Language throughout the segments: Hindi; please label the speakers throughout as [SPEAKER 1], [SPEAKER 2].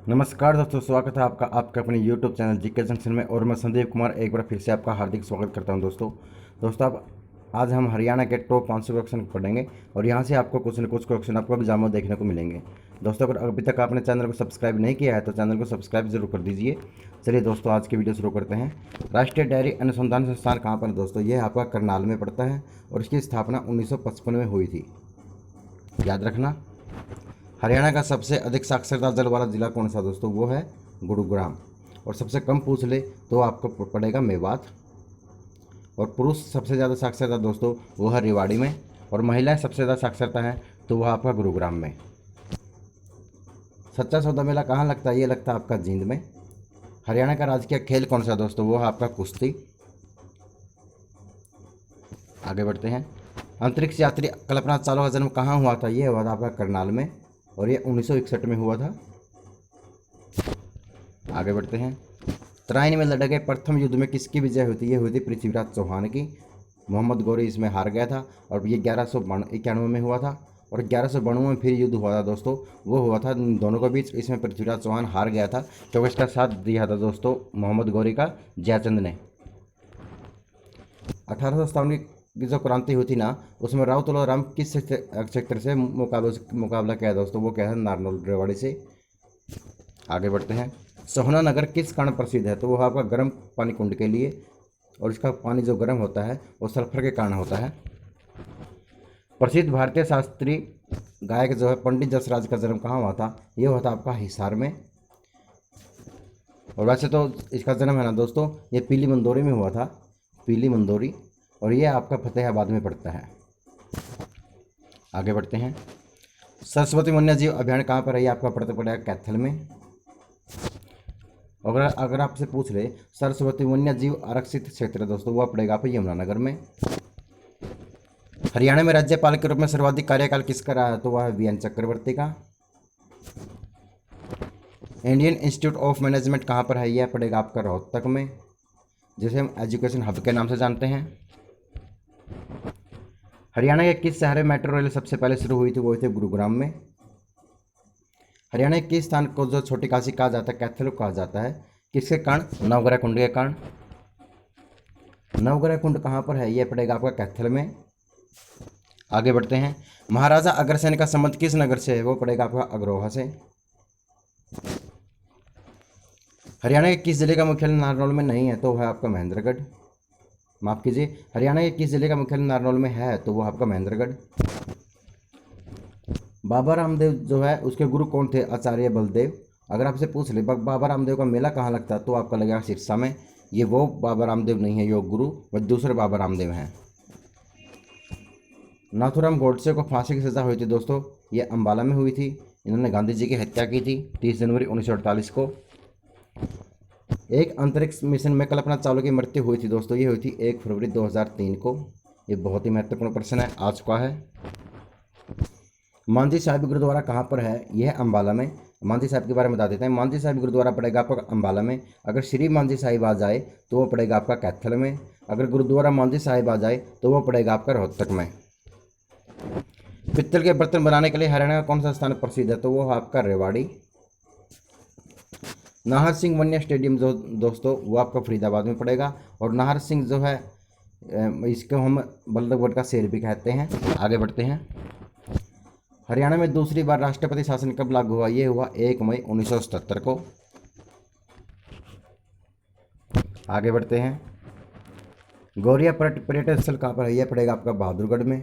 [SPEAKER 1] नमस्कार दोस्तों, स्वागत है आपका आपके अपने YouTube चैनल जीके जंक्शन में। और मैं संदीप कुमार एक बार फिर से आपका हार्दिक स्वागत करता हूं। दोस्तों अब आज हम हरियाणा के टॉप 500 क्वेश्चन पढ़ेंगे और यहां से आपको कुछ न कुछ क्वेश्चन आपको एग्जाम में देखने को मिलेंगे। दोस्तों अगर अभी तक आपने चैनल को सब्सक्राइब नहीं किया है तो चैनल को सब्सक्राइब जरूर कर दीजिए। चलिए दोस्तों, आज की वीडियो शुरू करते हैं। राष्ट्रीय डेयरी अनुसंधान संस्थान कहाँ पर है दोस्तों? यह आपका करनाल में पड़ता है और इसकी स्थापना 1955 में हुई थी, याद रखना। हरियाणा का सबसे अधिक साक्षरता दर वाला जिला कौन सा दोस्तों? वो है गुरुग्राम। और सबसे कम पूछ ले तो आपको पड़ेगा मेवात। और पुरुष सबसे ज़्यादा साक्षरता दोस्तों वो है रेवाड़ी में। और महिलाएं सबसे ज़्यादा साक्षरता है तो वह आपका गुरुग्राम में। सच्चा सौदा मेला कहाँ लगता है? ये लगता है आपका जींद में। हरियाणा का राजकीय खेल कौन सा दोस्तों? वो है आपका कुश्ती। आगे बढ़ते हैं। अंतरिक्ष यात्री कल्पना चावला का जन्म कहाँ हुआ था? ये हुआ था आपका करनाल में और ये 1961 में हुआ था। आगे बढ़ते हैं। तराइन में लड़े गए प्रथम युद्ध में किसकी विजय हुई थी? ये हुई थी पृथ्वीराज चौहान की। मोहम्मद गौरी इसमें हार गया था और ये 1191 में हुआ था। और 1192 में फिर युद्ध हुआ था दोस्तों, वो हुआ था दोनों के बीच। इसमें पृथ्वीराज चौहान हार गया था क्योंकि इसका साथ दिया था दोस्तों मोहम्मद गौरी का जयचंद ने। 1857 की जो क्रांति हुई थी ना, उसमें राव तुलाराम किस क्षेत्र से मुकाबला किया दोस्तों? वो क्या है? नारनौल रेवाड़ी से। आगे बढ़ते हैं। सोहना नगर किस कारण प्रसिद्ध है? तो वो आपका गर्म पानी कुंड के लिए। और इसका पानी जो गर्म होता है वो सल्फर के कारण होता है। प्रसिद्ध भारतीय शास्त्रीय गायक जो है पंडित जसराज का जन्म कहाँ हुआ था? ये हुआ था आपका हिसार में। और वैसे तो इसका जन्म है ना दोस्तों, ये पीली मंदोरी में हुआ था, पीली मंदोरी। और ये आपका फतेहाबाद में पड़ता है। आगे बढ़ते हैं। सरस्वती वन्य जीव अभ्यारण्य कहाँ पर है? ये आपका पड़ेगा कैथल में। अगर आपसे पूछ ले सरस्वती वन्य जीव आरक्षित क्षेत्र दोस्तों, वह पड़ेगा आपको यमुनानगर में। हरियाणा में राज्यपाल के रूप में सर्वाधिक कार्यकाल किसका रहा है? तो वह है वीएन चक्रवर्ती का। इंडियन इंस्टीट्यूट ऑफ मैनेजमेंट कहाँ पर है? यह पड़ेगा आपका रोहतक में, जिसे हम एजुकेशन हब के नाम से जानते हैं। हरियाणा के किस शहर में मेट्रो रेल सबसे पहले शुरू हुई थी? वो थी गुरुग्राम में। हरियाणा के किस स्थान को जो छोटी काशी कहा जाता है, कैथल कहा जाता है, किसके कारण? नवग्रह कुंड के कारण। नवग्रह कुंड कहाँ पर है? यह पड़ेगा आपका कैथल में। आगे बढ़ते हैं। महाराजा अग्रसेन का संबंध किस नगर से है? वो पड़ेगा आपका अग्रोहा से। हरियाणा के किस जिले का मुख्यालय नारनौल में नहीं है? तो वह है आपका महेंद्रगढ़। माफ कीजिए, हरियाणा के किस जिले का मुख्यालय नारनौल में है? तो वो आपका महेंद्रगढ़। बाबा रामदेव जो है उसके गुरु कौन थे? आचार्य बलदेव। अगर आपसे पूछ ले बाबा रामदेव का मेला कहाँ लगता है, तो आपका लगेगा सिरसा में। ये वो बाबा रामदेव नहीं है योग गुरु, वह दूसरे बाबा रामदेव हैं। नाथूराम गोडसे को फांसी की सज़ा हुई थी दोस्तों, ये अंबाला में हुई थी। इन्होंने गांधी जी की हत्या की थी 30 जनवरी 1948 को। एक अंतरिक्ष मिशन में कल्पना चावला की मृत्यु हुई थी दोस्तों, ये हुई थी 1 फरवरी 2003 को। ये बहुत ही महत्वपूर्ण प्रश्न है, आ चुका है। मांझी साहिब गुरुद्वारा कहाँ पर है? यह अंबाला में। मांझी साहिब के बारे में बता देते हैं। मांझी साहिब गुरुद्वारा पड़ेगा आपका अंबाला में। अगर श्री मांझी साहिब आ जाए तो वो पड़ेगा आपका कैथल में। अगर गुरुद्वारा मांझी साहिब आ जाए तो वो पड़ेगा आपका रोहतक में। पित्तल के बर्तन बनाने के लिए हरियाणा का कौन सा स्थान प्रसिद्ध है? तो वो आपका रेवाड़ी। नाहर सिंह वन्य स्टेडियम जो दोस्तों वो आपका फरीदाबाद में पड़ेगा। और नाहर सिंह जो है इसको हम बल्लभगढ़ का शेर भी कहते हैं। आगे बढ़ते हैं। हरियाणा में दूसरी बार राष्ट्रपति शासन कब लागू हुआ? ये हुआ 1 मई 1977 को। आगे बढ़ते हैं। गौरिया पर्यटन स्थल कहाँ पर है? यह पड़ेगा आपका बहादुरगढ़ में।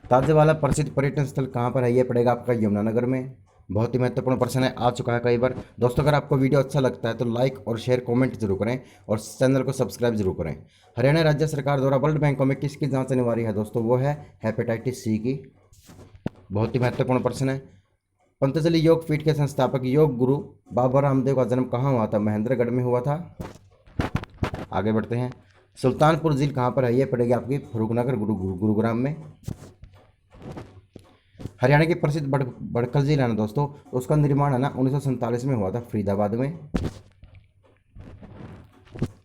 [SPEAKER 1] ताजेवाला प्रसिद्ध पर्यटन स्थल कहाँ पर है? यह पड़ेगा आपका यमुनानगर में। बहुत ही महत्वपूर्ण प्रश्न है, आ चुका है कई बार। दोस्तों अगर आपको वीडियो अच्छा लगता है तो लाइक और शेयर कमेंट जरूर करें और चैनल को सब्सक्राइब जरूर करें। हरियाणा राज्य सरकार द्वारा ब्लड बैंकों में किसकी जांच अनिवार्य है दोस्तों? वो है हेपेटाइटिस सी की। बहुत ही महत्वपूर्ण प्रश्न है। पतंजलि योग पीठ के संस्थापक योग गुरु बाबा रामदेव का जन्म कहाँ हुआ था? महेंद्रगढ़ में हुआ था। आगे बढ़ते हैं। सुल्तानपुर झील कहाँ पर है? यह पड़ेगी आपकी फरूखनगर गुरुग्राम में। हरियाणा की प्रसिद्ध बड़खल झील है ना दोस्तों, उसका निर्माण है ना 1947 में हुआ था फरीदाबाद में।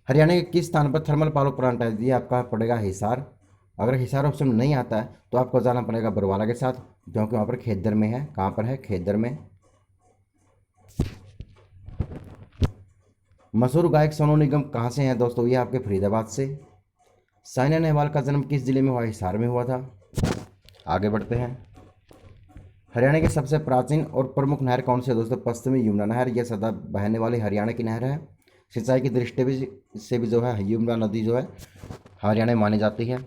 [SPEAKER 1] हरियाणा के किस स्थान पर थर्मल पावर प्लांट है? ये आपका पड़ेगा हिसार। अगर हिसार ऑप्शन नहीं आता है तो आपको जाना पड़ेगा बरवाला के साथ, क्योंकि वहाँ पर खेतदर में है। कहाँ पर है? खेतदर में। मशहूर गायक सोनू निगम कहाँ से हैं दोस्तों? ये आपके फरीदाबाद से। साइना नेहवाल का जन्म किस जिले में हुआ? हिसार में हुआ था। आगे बढ़ते हैं। हरियाणा की सबसे प्राचीन और प्रमुख नहर कौन सी है दोस्तों? पश्चिमी यमुना नहर। यह सदा बहने वाली हरियाणा की नहर है। सिंचाई की दृष्टि से भी जो है यमुना नदी जो है हरियाणा में मानी जाती है।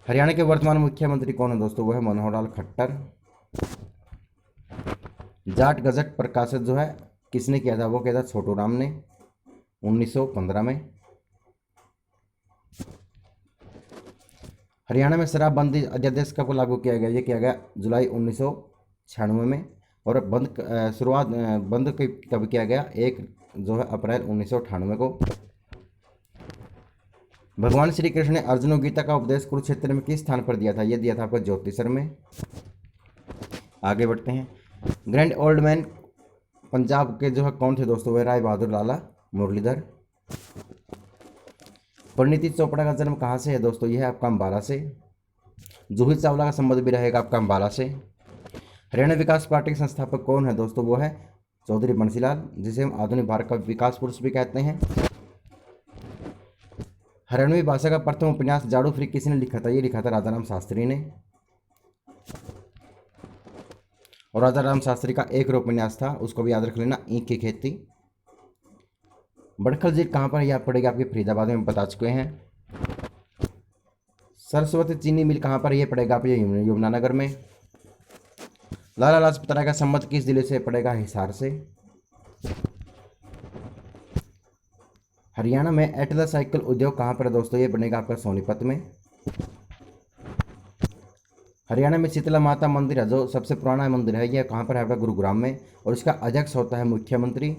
[SPEAKER 1] हरियाणा के वर्तमान मुख्यमंत्री कौन है दोस्तों? वो है मनोहर लाल खट्टर। जाट गजट प्रकाशित जो है किसने किया था? वो किया था छोटू राम ने 1915 में। हरियाणा में शराबबंदी अध्यादेश कब लागू किया गया? ये किया गया जुलाई 1996 में। और शुरुआत बंद कब किया गया? 1 जो है अप्रैल 1998 को। भगवान श्री कृष्ण ने अर्जुन को गीता का उपदेश कुरुक्षेत्र में किस स्थान पर दिया था? ये दिया था आपको ज्योतिसर में। आगे बढ़ते हैं। ग्रैंड ओल्ड मैन पंजाब के जो है कौन थे दोस्तों? वह राय बहादुर लाला मुरलीधर। परिणीति चोपड़ा का जन्म कहाँ से है दोस्तों? यह है आपका अम्बाला से। जूही चावला का संबंध भी रहेगा आपका अम्बाला से। हरियाणा विकास पार्टी के संस्थापक कौन है दोस्तों? वो है चौधरी बंसीलाल, जिसे हम आधुनिक भारत का विकास पुरुष भी कहते हैं। हरियाणवी भाषा का प्रथम उपन्यास जाड़ू फ्री किसने लिखा था? ये लिखा था राजाराम शास्त्री ने। और राजाराम शास्त्री का एक उपन्यास था, उसको भी याद रख लेना, ईंख की खेती। बड़खल झील कहाँ पर? यह पड़ेगा आपके फरीदाबाद में, बता चुके हैं। सरस्वती चीनी मिल कहाँ पर? यह पड़ेगा आप यमुनानगर में। लाला लाजपत राय का संबंध किस जिले से पड़ेगा? हिसार से। हरियाणा में एटलस साइकिल उद्योग कहाँ पर है दोस्तों? ये बनेगा आपका सोनीपत में। हरियाणा में शीतला माता मंदिर है जो सबसे पुराना मंदिर है, यह कहाँ पर है? आपका गुरुग्राम में। और इसका अध्यक्ष होता है मुख्यमंत्री।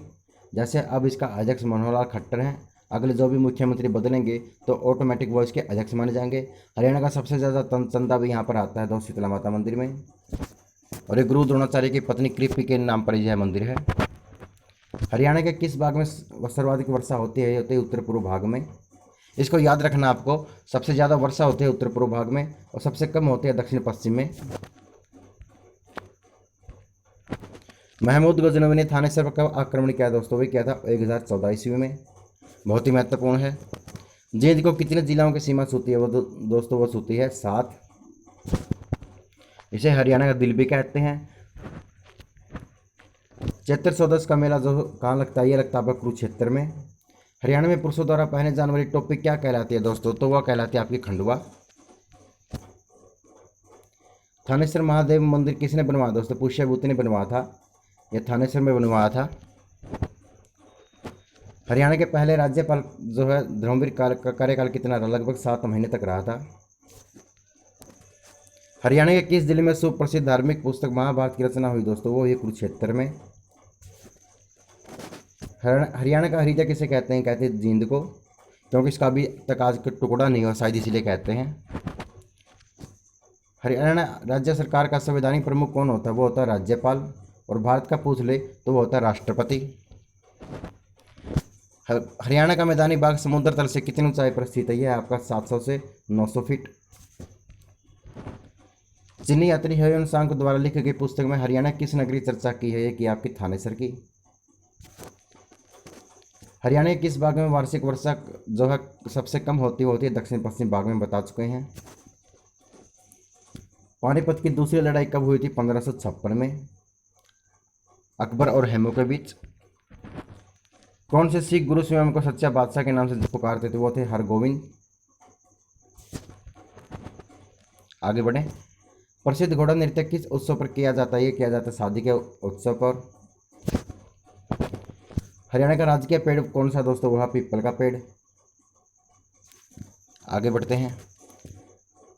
[SPEAKER 1] जैसे अब इसका अध्यक्ष मनोहर लाल खट्टर हैं, अगले जो भी मुख्यमंत्री बदलेंगे तो ऑटोमेटिक वो इसके अध्यक्ष माने जाएंगे। हरियाणा का सबसे ज़्यादा चंदा भी यहाँ पर आता है दोस्त शीतला माता मंदिर में। और ये गुरु द्रोणाचार्य की पत्नी कृपी के नाम पर यह मंदिर है। हरियाणा के किस भाग में सर्वाधिक वर्षा होती है? होती है उत्तर पूर्व भाग में। इसको याद रखना आपको, सबसे ज़्यादा वर्षा होती है उत्तर पूर्व भाग में और सबसे कम होती है दक्षिण पश्चिम में। महमूद गजनवी ने थानेसर पर कब आक्रमण किया दोस्तों? वे किया था 1014 ईस्वी में। बहुत ही महत्वपूर्ण है। जींद को कितने जिलों की सीमा सूती है? वो दोस्तों वो सूती है 7। इसे हरियाणा का दिल भी कहते हैं। चैत्र चौदस का मेला जो कहाँ लगता है? ये लगता है आपका कुरुक्षेत्र में। हरियाणा में पुरुषों द्वारा पहने जाने वाली टोपी क्या कहलाती है दोस्तों? तो वह कहलाती है आपकी खंडवा। थानेश्वर महादेव मंदिर किसने बनवाया दोस्तों? पुष्यभूति ने बनवाया था। यह थानेश्वर में बनवाया था। हरियाणा के पहले राज्यपाल जो है धर्मवीर का कार्यकाल कितना रहा? लगभग 7 महीने तक रहा था। हरियाणा के किस जिले में सुप्रसिद्ध धार्मिक पुस्तक महाभारत की रचना हुई दोस्तों? वो ये कुरुक्षेत्र में। हरियाणा का हरिजा किसे कहते हैं? कहते हैं जींद को, क्योंकि इसका अभी तक आज का टुकड़ा नहीं हुआ, शायद इसीलिए कहते हैं। हरियाणा राज्य सरकार का संवैधानिक प्रमुख कौन होता है? वो होता है राज्यपाल। और भारत का पूछ ले तो वो होता है राष्ट्रपति। हरियाणा का मैदानी भाग समुद्र तल से कितनी ऊंचाई पर स्थित है? यह आपका 700 से 900 फीट। चीनी यात्री ह्वेन सांग द्वारा लिखी गई पुस्तक में हरियाणा किस नगरी चर्चा की है? ये कि आपकी थानेसर की। हरियाणा के किस भाग में वार्षिक वर्षा जो है सबसे कम होती है? दक्षिण पश्चिम भाग में, बता चुके हैं। पानीपत की दूसरी लड़ाई कब हुई थी? 1556 में, अकबर और हेमू के बीच। कौन से सिख गुरु स्वयं को सच्चा बादशाह के नाम से पुकारते थे? वो थे हरगोविंद। आगे बढ़े। प्रसिद्ध घोड़ा नृत्य किस उत्सव पर किया जाता है? ये किया जाता है शादी के उत्सव पर। हरियाणा का राजकीय पेड़ कौन सा दोस्तों? वह पीपल का पेड़। आगे बढ़ते हैं।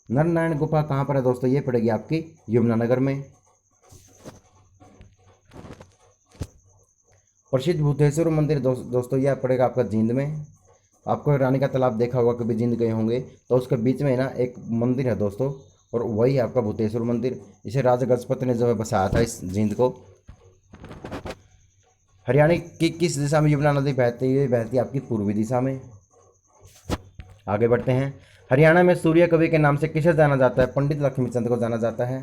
[SPEAKER 1] नरनारायण गुफा कहाँ पर है दोस्तों? ये पड़ेगी आपकी यमुनानगर में। प्रसिद्ध भूतेश्वर मंदिर दोस्तों यह पड़ेगा आपका जींद में। आपको रानी का तालाब देखा होगा, कभी जींद गए होंगे तो उसके बीच में ना एक मंदिर है दोस्तों, और वही आपका भूतेश्वर मंदिर। इसे राजा गजपति ने जो है बसाया था इस जींद को। हरियाणा की किस दिशा में यमुना नदी बहती है? बहती है आपकी पूर्वी दिशा में। आगे बढ़ते हैं। हरियाणा में सूर्य कवि के नाम से किसे जाना जाता है? पंडित लक्ष्मीचंद को जाना जाता है।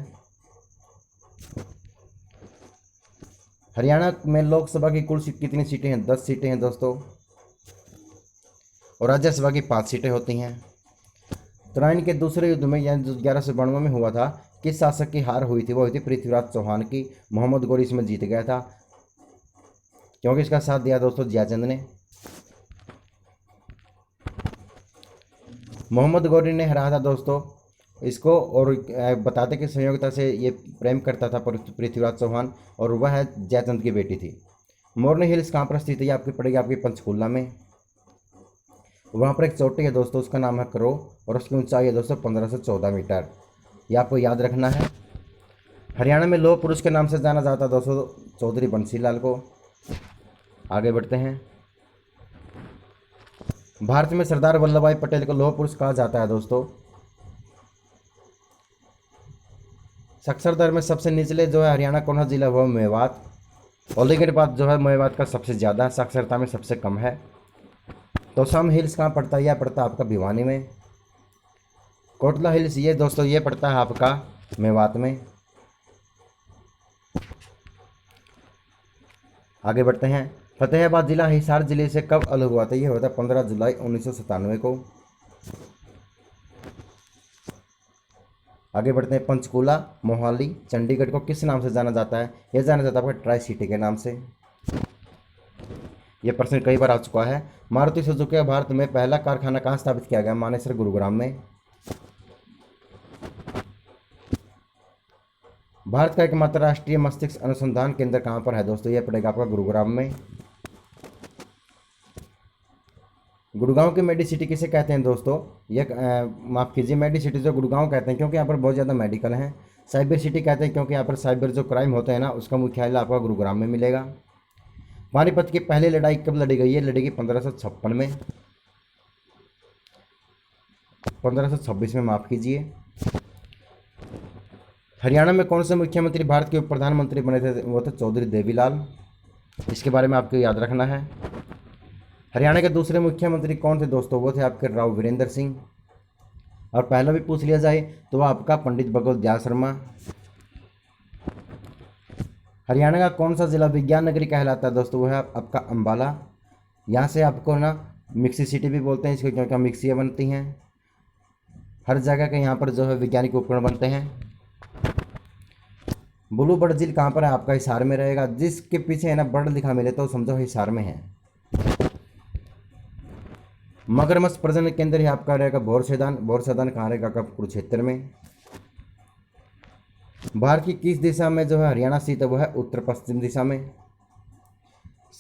[SPEAKER 1] हरियाणा में लोकसभा की कुल कितनी सीटें हैं? 10 सीटें हैं दोस्तों। और राज्यसभा की 5 सीटें होती हैं। तराइन के दूसरे युद्ध में यानी जो 1192 में हुआ था, किस शासक की हार हुई थी? वो हुई थी पृथ्वीराज चौहान की। मोहम्मद गौरी इसमें जीत गया था क्योंकि इसका साथ दिया दोस्तों जयचंद ने। मोहम्मद गौरी ने हराया था दोस्तों इसको, और बताते कि संयोगता से ये प्रेम करता था पृथ्वीराज चौहान, और वह जयचंद की बेटी थी। मोरनी हिल्स कहाँ पर स्थित है? आपकी पड़ेगी आपकी पंचकुला में। वहाँ पर एक चोटी है दोस्तों, उसका नाम है करो, और उसकी ऊंचाई है दोस्तों 15 से 14 मीटर। ये आपको याद रखना है। हरियाणा में लौह पुरुष के नाम से जाना जाता है दोस्तों चौधरी बंसी लाल को। आगे बढ़ते हैं। भारत में सरदार वल्लभ भाई पटेल को लौह पुरुष कहा जाता है दोस्तों। साक्षर दर में सबसे निचले जो है हरियाणा कौन सा जिला, वो मेवात। औरंगाबाद जो है मेवात का सबसे ज़्यादा है, साक्षरता में सबसे कम है। तो सम हिल्स कहाँ पड़ता है? यह पड़ता है आपका भिवानी में। कोटला हिल्स ये दोस्तों ये पड़ता है आपका मेवात में। आगे बढ़ते हैं। फतेहाबाद जिला हिसार जिले से कब अलग हुआ था? ये हुआ था 15 जुलाई 1997 को। आगे बढ़ते हैं। पंचकूला, मोहाली, चंडीगढ़ को किस नाम से जाना जाता है? यह जाना जाता है आपका ट्राई सिटी के नाम से। यह प्रश्न कई बार आ चुका है। मारुति सुजुकी का भारत में पहला कारखाना कहाँ स्थापित किया गया? मानेसर, गुरुग्राम में। भारत का एकमात्र राष्ट्रीय मस्तिष्क अनुसंधान केंद्र कहाँ पर है दोस्तों? यह पड़ेगा आपका गुरुग्राम में। गुड़गांव की मेडिसिटी किसे कहते हैं दोस्तों? यह माफ़ कीजिए, मेडिसिटी जो गुड़गांव कहते हैं क्योंकि यहाँ पर बहुत ज़्यादा मेडिकल हैं। साइबर सिटी कहते हैं क्योंकि यहाँ पर साइबर जो क्राइम होते हैं ना, उसका मुख्यालय आपका गुरुग्राम में मिलेगा। पानीपत की पहली लड़ाई कब लड़ी गई है? लड़ी गई 1556 में, 1526 में, माफ़ कीजिए। हरियाणा में कौन से मुख्यमंत्री भारत के उप प्रधानमंत्री बने थे? वो थे चौधरी देवीलाल। इसके बारे में आपको याद रखना है। हरियाणा के दूसरे मुख्यमंत्री कौन थे दोस्तों? वो थे आपके राव वीरेंद्र सिंह। और पहला भी पूछ लिया जाए तो वह आपका पंडित भगवत दयाल शर्मा। हरियाणा का कौन सा जिला विज्ञान नगरी कहलाता है दोस्तों? वो है आपका अम्बाला। यहाँ से आपको ना मिक्सी सिटी भी बोलते हैं इसको क्योंकि मिक्सियाँ बनती हैं। हर जगह के यहाँ पर जो है वैज्ञानिक उपकरण बनते हैं। ब्लू बर्ड झील कहाँ पर है? आपका हिसार में रहेगा। जिसके पीछे है ना बर्ड लिखा मिले तो समझो हिसार में है। मगरमच्छ प्रजनन केंद्र ही आपका रहेगा बोरसैदान। बोरसैदान कहाँ रहेगा? आपका कुरुक्षेत्र में। भारत की किस दिशा में जो है हरियाणा स्थित है? वो है उत्तर पश्चिम दिशा में।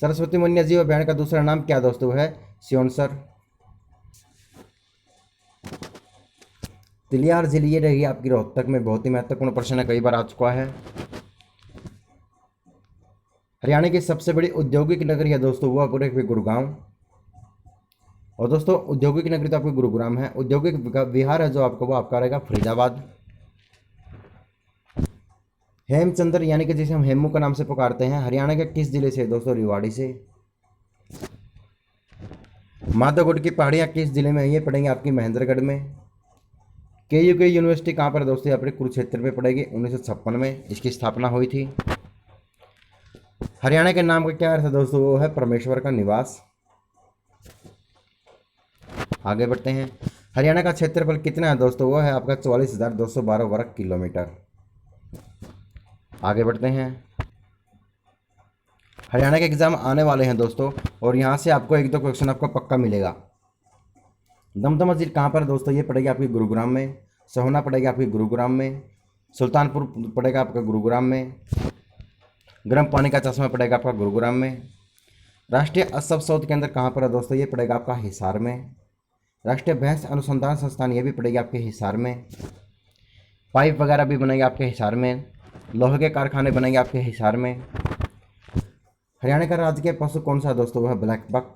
[SPEAKER 1] सरस्वती वन्य जीव अभयारण्य का दूसरा नाम क्या दोस्तों? है सियोनसर। तिलियार झील ये रही आपकी रोहतक में। बहुत ही महत्वपूर्ण प्रश्न है, कई बार आ चुका है। हरियाणा की सबसे बड़ी औद्योगिक नगरी है दोस्तों, वो पूरे गुरुगांव। और दोस्तों औद्योगिक नगरी तो आपको गुरुग्राम है। औद्योगिक विहार है जो आपको वो आपका रहेगा फरीदाबाद। हेमचंद्र यानी कि जिसे हम हेमू का नाम से पुकारते हैं, हरियाणा के किस जिले से दोस्तों? रेवाड़ी से। माधवगढ़ की पहाड़ियाँ किस जिले में है? ये पड़ेंगी आपकी महेंद्रगढ़ में। के यूनिवर्सिटी कहाँ पर दोस्तों? यहाँ पर कुरुक्षेत्र में पड़ेगी। 1956 में इसकी स्थापना हुई थी। हरियाणा के नाम का क्या अर्थ है दोस्तों? वो है परमेश्वर का निवास। आगे बढ़ते हैं। हरियाणा का क्षेत्रफल कितना है दोस्तों? वो है आपका 44,212 वर्ग किलोमीटर। आगे बढ़ते हैं। हरियाणा के एग्जाम आने वाले हैं दोस्तों, और यहाँ से आपको एक दो क्वेश्चन आपको पक्का मिलेगा। दमदमा झील कहाँ पर है दोस्तों? ये पड़ेगी आपकी गुरुग्राम में। सोहना पड़ेगी आपकी गुरुग्राम में। सुल्तानपुर पड़ेगा आपका गुरुग्राम में। गर्म पानी का चश्मा पड़ेगा आपका गुरुग्राम में। राष्ट्रीय असव शोध केंद्र कहाँ पर है दोस्तों? ये पड़ेगा आपका हिसार में। राष्ट्रीय भैंस अनुसंधान संस्थान ये भी पड़ेगी आपके हिसार में। पाइप वगैरह भी बनेंगे आपके हिसार में। लोहे के कारखाने बनेंगे आपके हिसार में। हरियाणा का राजकीय पशु कौन सा है दोस्तों? वह है ब्लैक बक।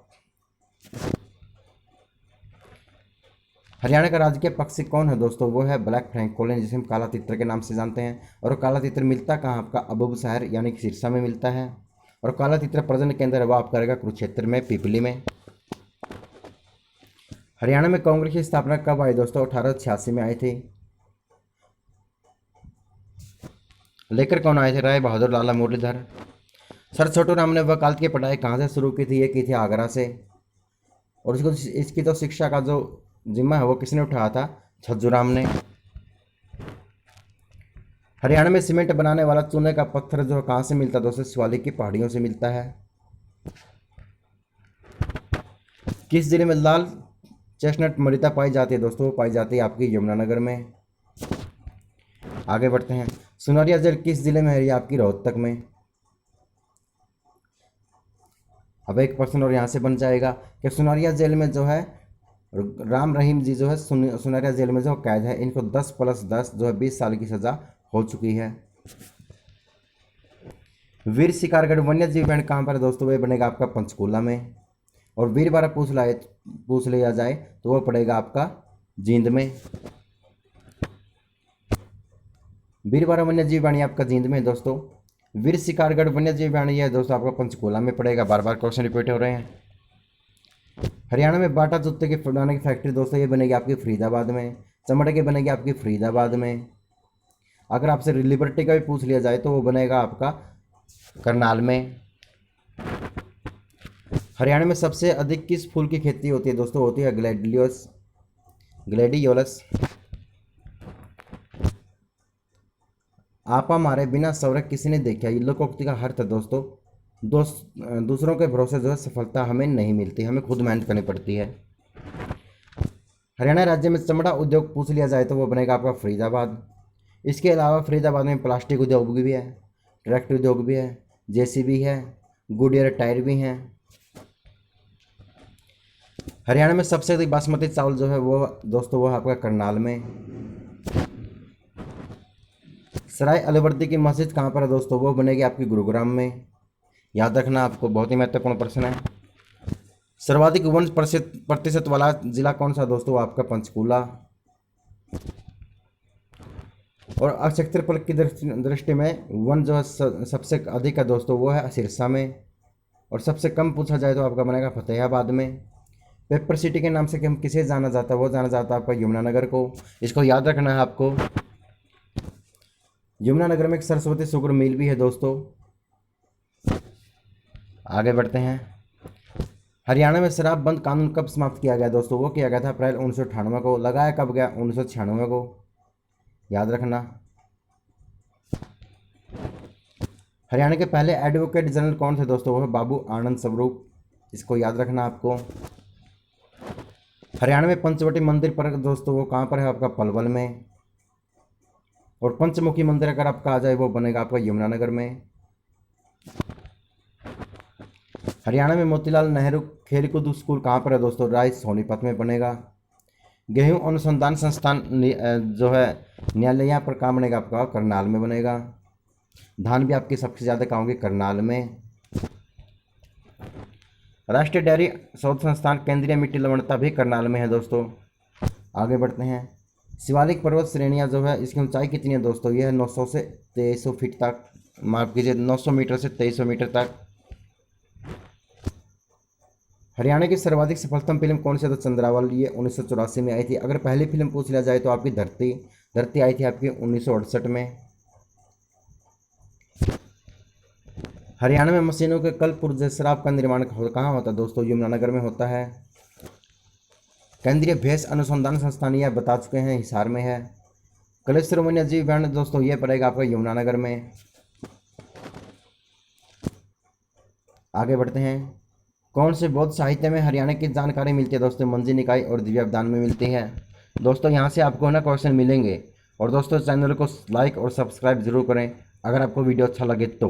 [SPEAKER 1] हरियाणा का राजकीय पक्षी कौन है दोस्तों? वो है ब्लैक फ्रैंकोलिन, जिसे हम काला तितर के नाम से जानते हैं। और काला तितर मिलता कहाँ? आपका अबुब शहर यानी कि सिरसा में मिलता है। और काला तितर प्रजनन केंद्र है वो आपका रहेगा कुरुक्षेत्र में, पिपली में। हरियाणा में कांग्रेस की स्थापना कब आई दोस्तों? 1886 में आई थी। लेकर कौन आए थे? राय बहादुर, लाला मुरलीधर। सर छोटू राम ने वकालत की पढ़ाई कहाँ से शुरू की थी? ये की थी आगरा से। और इसको इसकी तो शिक्षा का जो जिम्मा है वो किसने उठाया था? छज्जूराम ने। हरियाणा में सीमेंट बनाने वाला चूने का पत्थर जो है कहाँ से मिलता है दोस्तों? शिवालिक की पहाड़ियों से मिलता है। किस जिले में लाल चेस्टनट मृदा पाई जाती है दोस्तों? वो पाई जाती है आपकी यमुनानगर में। आगे बढ़ते हैं। सुनहरिया जेल किस जिले में है? ये आपकी रोहतक में। अब एक प्रश्न और यहाँ से बन जाएगा कि सुनहरिया जेल में जो है राम रहीम जी जो है सुनहरिया जेल में जो कैद है, इनको 10+10 जो है 20 साल की सज़ा हो चुकी है। वीर शिकारगढ़ वन्य जीव बैंड कहाँ पर है दोस्तों? वह बनेगा आपका पंचकूला में। और वीरबारा पूछ लिया जाए तो वह पड़ेगा आपका जींद में। वीरबारा वन्य जीव वाणी आपका जींद में दोस्तों। वीर शिकारगढ़ वन्य जीव वाणी है दोस्तों आपका पंचकूला में पड़ेगा। बार बार क्वेश्चन रिपीट हो रहे हैं। हरियाणा में बाटा जूते के बनाने की फैक्ट्री दोस्तों ये बनेगी आपकी फरीदाबाद में। चमड़े की बनेगी आपकी फरीदाबाद में। अगर आपसे लिबर्टी का भी पूछ लिया जाए तो वो बनेगा आपका करनाल में। हरियाणा में सबसे अधिक किस फूल की खेती होती है दोस्तों? होती है ग्लैडियोलस। आपा मारे बिना स्वर्ग किसी ने देखा, ये लोकोक्ति का अर्थ है दोस्तों। दूसरों के भरोसे जो है सफलता हमें नहीं मिलती, हमें खुद मेहनत करनी पड़ती है। हरियाणा राज्य में चमड़ा उद्योग पूछ लिया जाए तो वो बनेगा आपका फरीदाबाद। इसके अलावा फरीदाबाद में प्लास्टिक उद्योग भी है, ट्रैक्टर उद्योग भी है, जेसीबी है, गुडियर टायर भी हैं। हरियाणा में सबसे अधिक बासमती चावल जो है वो दोस्तों वो आपका करनाल में। सराय अलवर्दी की मस्जिद कहाँ पर है दोस्तों? वो बनेगी आपकी गुरुग्राम में। याद रखना आपको, बहुत ही महत्वपूर्ण प्रश्न है। सर्वाधिक वन प्रतिशत वाला जिला कौन सा दोस्तों? आपका पंचकूला। और अक्षेत्रफल की दृष्टि में वन जो है सबसे अधिक है दोस्तों वो है सिरसा में। और सबसे कम पूछा जाए तो आपका बनेगा फतेहाबाद में। पेपर सिटी के नाम से हम किसे जाना जाता है? वो जाना जाता है आपका यमुनानगर को। इसको याद रखना है आपको। यमुनानगर में एक सरस्वती शुगर मिल भी है दोस्तों। आगे बढ़ते हैं। हरियाणा में शराब बंद कानून कब समाप्त किया गया दोस्तों? वो किया गया था अप्रैल 1998 को। लगाया कब गया? 1996 को। याद रखना। हरियाणा के पहले एडवोकेट जनरल कौन थे दोस्तों? वो है बाबू आनंद स्वरूप। इसको याद रखना आपको। हरियाणा में पंचवटी मंदिर पर दोस्तों वो कहाँ पर है? आपका पलवल में। और पंचमुखी मंदिर अगर आपका आ जाए वो बनेगा आपका यमुनानगर में। हरियाणा में मोतीलाल नेहरू खेलकूद स्कूल कहाँ पर है दोस्तों? राय सोनीपत में बनेगा। गेहूं अनुसंधान संस्थान जो है न्यायालय यहाँ पर कहाँ बनेगा? आपका करनाल में बनेगा। धान भी आपकी सबसे ज़्यादा कहाँ होगी? करनाल में। राष्ट्रीय डेयरी शोध संस्थान केंद्रीय मिट्टी लवणता भी करनाल में है दोस्तों। आगे बढ़ते हैं। शिवालिक पर्वत श्रेणियाँ जो है इसकी ऊंचाई कितनी है दोस्तों? यह है 900 से 2300 फीट तक, माफ कीजिए 900 मीटर से 2300 मीटर तक। हरियाणा की सर्वाधिक सफलतम फिल्म कौन सी है? तो चंद्रावल, ये 1984 में आई थी। अगर पहली फिल्म पूछ लिया जाए तो आपकी धरती आई थी आपकी 1968 में। हरियाणा में मशीनों के कल पुर्जे शराब का निर्माण कहाँ होता है दोस्तों? यमुनानगर में होता है। केंद्रीय भैंस अनुसंधान संस्थान यह बता चुके हैं हिसार में है। कलेश्वर वन्य जीव बैंड दोस्तों ये पड़ेगा आपका यमुनानगर में। आगे बढ़ते हैं। कौन से बौद्ध साहित्य में हरियाणा की जानकारी मिलती है दोस्तों? मंजी निकाय और दिव्यावदान में मिलती है दोस्तों। यहाँ से आपको ना क्वेश्चन मिलेंगे। और दोस्तों चैनल को लाइक और सब्सक्राइब जरूर करें अगर आपको वीडियो अच्छा लगे तो।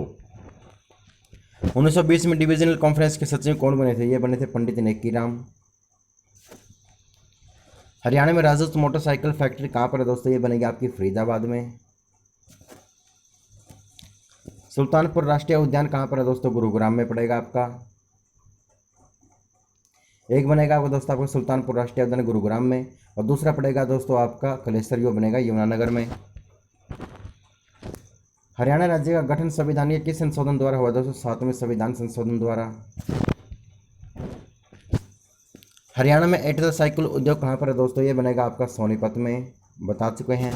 [SPEAKER 1] 1920 में डिविजनल कॉन्फ्रेंस के सचिव कौन बने थे? ये बने थे पंडित नेकीराम। हरियाणा में राजपूत मोटरसाइकिल फैक्ट्री कहाँ पर है दोस्तों? ये बनेगी आपकी फरीदाबाद में। सुल्तानपुर राष्ट्रीय उद्यान कहाँ पर है दोस्तों? गुरुग्राम में पड़ेगा आपका। एक बनेगा आपका दोस्तों आपका सुल्तानपुर राष्ट्रीय उद्यान गुरुग्राम में। और दूसरा पड़ेगा दोस्तों आपका कलेसर, यो बनेगा यमुनानगर में। हरियाणा राज्य का गठन संविधान के किस संशोधन द्वारा हुआ दोस्तों? 7वें संविधान संशोधन द्वारा। हरियाणा में एटल साइकिल उद्योग कहाँ पर है दोस्तों? ये बनेगा आपका सोनीपत में, बता चुके हैं।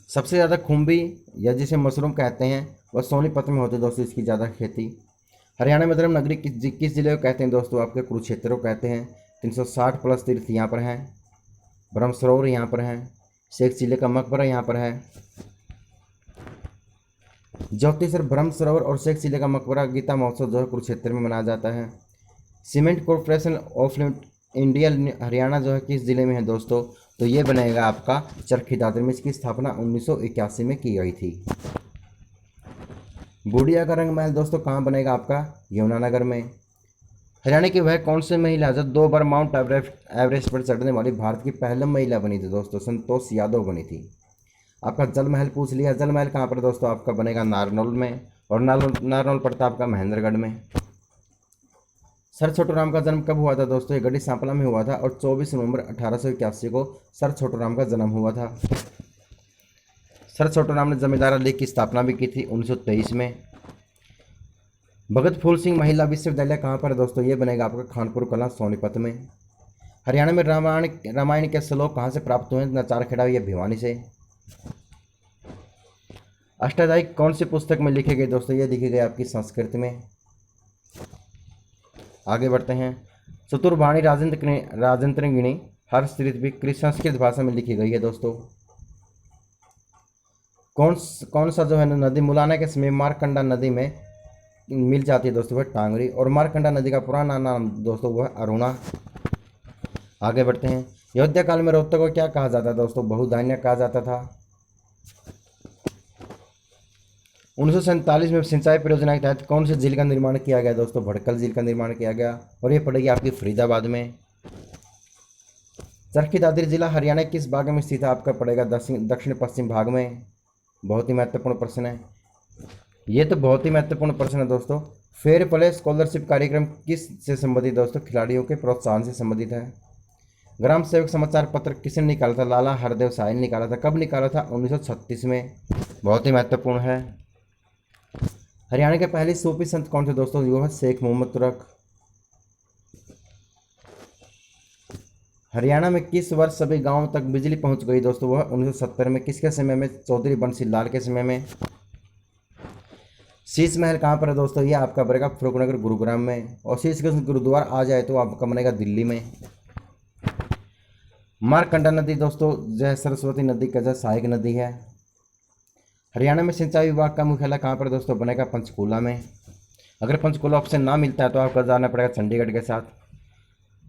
[SPEAKER 1] सबसे ज़्यादा खुम्बी या जिसे मशरूम कहते हैं वह सोनीपत में होती है दोस्तों, इसकी ज़्यादा खेती। हरियाणा में धर्म नगरी किस जिले को कहते हैं दोस्तों? आपके कुरुक्षेत्र को कहते हैं। 360 प्लस तीर्थ यहाँ पर हैं। ब्रह्म सरोवर यहाँ पर हैं। शेख जिले का मकबरा यहाँ पर है। ज्योतिषर ब्रह्म सरोवर और शेख जिले का मकबरा गीता महोत्सव जो है कुरुक्षेत्र में मनाया जाता है। Cement corporation of India Haryana जो है किस जिले में है दोस्तों? तो ये बनेगा आपका चरखी दादरी में। इसकी स्थापना 1981 में की गई थी। बूढ़िया का रंग महल दोस्तों कहाँ बनेगा? आपका यमुनानगर में। हरियाणा की वह कौन सी महिला जो 2 बार माउंट एवरेस्ट पर चढ़ने वाली भारत की पहली महिला बनी थी दोस्तों? संतोष यादव बनी थी। आपका जल महल पूछ लिया। जल महल कहाँ पर दोस्तों? आपका बनेगा नारनौल में, और नारनौल पड़ता आपका महेंद्रगढ़ में। सर छोटू राम का जन्म कब हुआ था दोस्तों? ये गढ़ी सांपला में हुआ था और 24 नवंबर 1881 को सर छोटू राम का जन्म हुआ था। सर छोटू राम ने जमींदार लीग की स्थापना भी की थी 1923 में। भगत फूल सिंह महिला विश्वविद्यालय कहाँ पर है दोस्तों? ये बनेगा आपका खानपुर कलां सोनीपत में। हरियाणा में रामायण के श्लोक कहाँ से प्राप्त हुए? नचारखेड़ा या भिवानी से। अष्टाध्यायी कौन सी पुस्तक में लिखे गए दोस्तों? ये लिखे गए आपकी संस्कृत में। आगे बढ़ते हैं। चतुर्बाणी राजतंत्रिणी हर स्त्रीलिपि संस्कृत भाषा में लिखी गई है दोस्तों। कौन सा जो है नदी मुलाना के समय मारकंडा नदी में मिल जाती है दोस्तों? वह टांगरी। और मारकंडा नदी का पुराना नाम दोस्तों वह अरुणा। आगे बढ़ते हैं। अयोध्या काल में रोहतक को क्या कहा जाता है दोस्तों? बहुधान्य कहा जाता था। 1947 में सिंचाई परियोजना के तहत कौन से झील का निर्माण किया गया दोस्तों? भड़कल झील का निर्माण किया गया, और ये पड़ेगी आपकी फरीदाबाद में। चरखी दादरी जिला हरियाणा किस भाग में स्थित है? आपका पड़ेगा दक्षिण पश्चिम भाग में। बहुत ही महत्वपूर्ण प्रश्न है ये, तो बहुत ही महत्वपूर्ण प्रश्न है दोस्तों। फेयर प्ले स्कॉलरशिप कार्यक्रम किस से संबंधित दोस्तों? खिलाड़ियों के प्रोत्साहन से संबंधित है। ग्राम सेवक समाचार पत्र किसने निकाला था? लाला हरदेव साय ने निकाला था। कब निकाला था? 1936 में। बहुत ही महत्वपूर्ण है। हरियाणा के पहले सूफी संत कौन थे दोस्तों? वो है शेख मोहम्मद तुरक। हरियाणा में किस वर्ष सभी गांवों तक बिजली पहुंच गई दोस्तों? वह 1970 में। किसके समय में? चौधरी बंसी लाल के समय में। शीश महल कहाँ पर है दोस्तों? ये आपका बनेगा फरूखनगर गुरुग्राम में। और शीशगंज गुरुद्वारा आ जाए तो आपका बनेगा दिल्ली में। मारकंडा नदी दोस्तों जो है सरस्वती नदी का जो सहायक नदी है। हरियाणा में सिंचाई विभाग का मुख्यालय कहाँ पर दोस्तों? बनेगा पंचकूला में। अगर पंचकूला ऑप्शन ना मिलता है तो आपको जाना पड़ेगा चंडीगढ़ के साथ।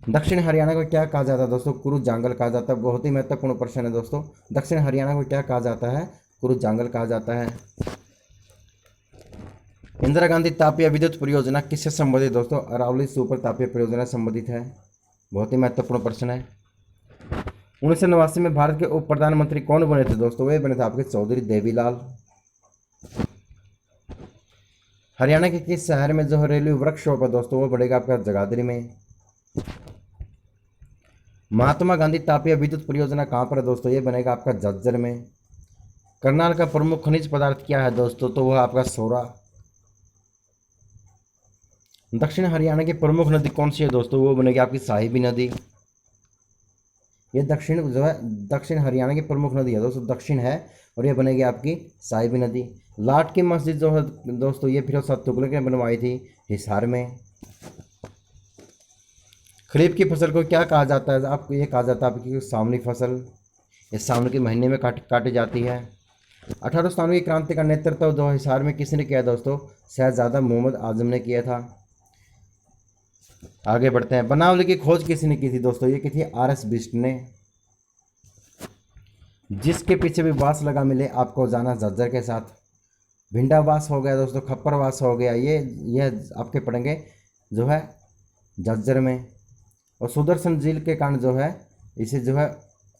[SPEAKER 1] दक्षिण हरियाणा को क्या कहा जाता है दोस्तों? कुरु जांगल कहा जाता है। बहुत ही महत्वपूर्ण प्रश्न है दोस्तों। दक्षिण हरियाणा को क्या कहा जाता है? कुरु जांगल कहा जाता है। इंदिरा गांधी तापीय विद्युत परियोजना किससे संबंधित दोस्तों? अरावली सुपर तापीय परियोजना संबंधित है। बहुत ही महत्वपूर्ण प्रश्न है। 1989 में भारत के उप प्रधानमंत्री कौन बने थे दोस्तों? वे बने थे आपके चौधरी देवीलाल। हरियाणा के किस शहर में जो है रेलवे वर्कशॉप है दोस्तों? वो बढ़ेगा आपका जगाधरी में। महात्मा गांधी तापीय विद्युत परियोजना कहाँ पर है दोस्तों? ये बनेगा आपका झज्जर में। करनाल का प्रमुख खनिज पदार्थ क्या है दोस्तों? तो वह आपका सोरा। दक्षिण हरियाणा की प्रमुख नदी कौन सी है दोस्तों? वो बनेगी आपकी साहिबी नदी। ये दक्षिण हरियाणा की प्रमुख नदी है दोस्तों, दक्षिण है, और ये बनेगी आपकी साहिबी नदी। लाट की मस्जिद जो है दोस्तों ये फिरोज शाह तुगलक ने बनवाई थी हिसार में। खरीफ की फसल को क्या कहा जाता है? आपको ये कहा जाता है आपकी सावनी फसल। ये सावन के महीने में काटी जाती है। 1897 की क्रांति का नेतृत्व जो हिसार में किसने किया दोस्तों? शहजादा मोहम्मद आजम ने किया था। आगे बढ़ते हैं। बनावली की खोज किसने की थी दोस्तों? ये की थी RS बिष्ट ने। जिसके पीछे भी बांस लगा मिले आपको जाना झज्जर के साथ। भिंडावास हो गया दोस्तों, खप्परवास हो गया, ये आपके पड़ेंगे जो है झज्जर में। और सुदर्शन झील के कारण जो है इसे जो है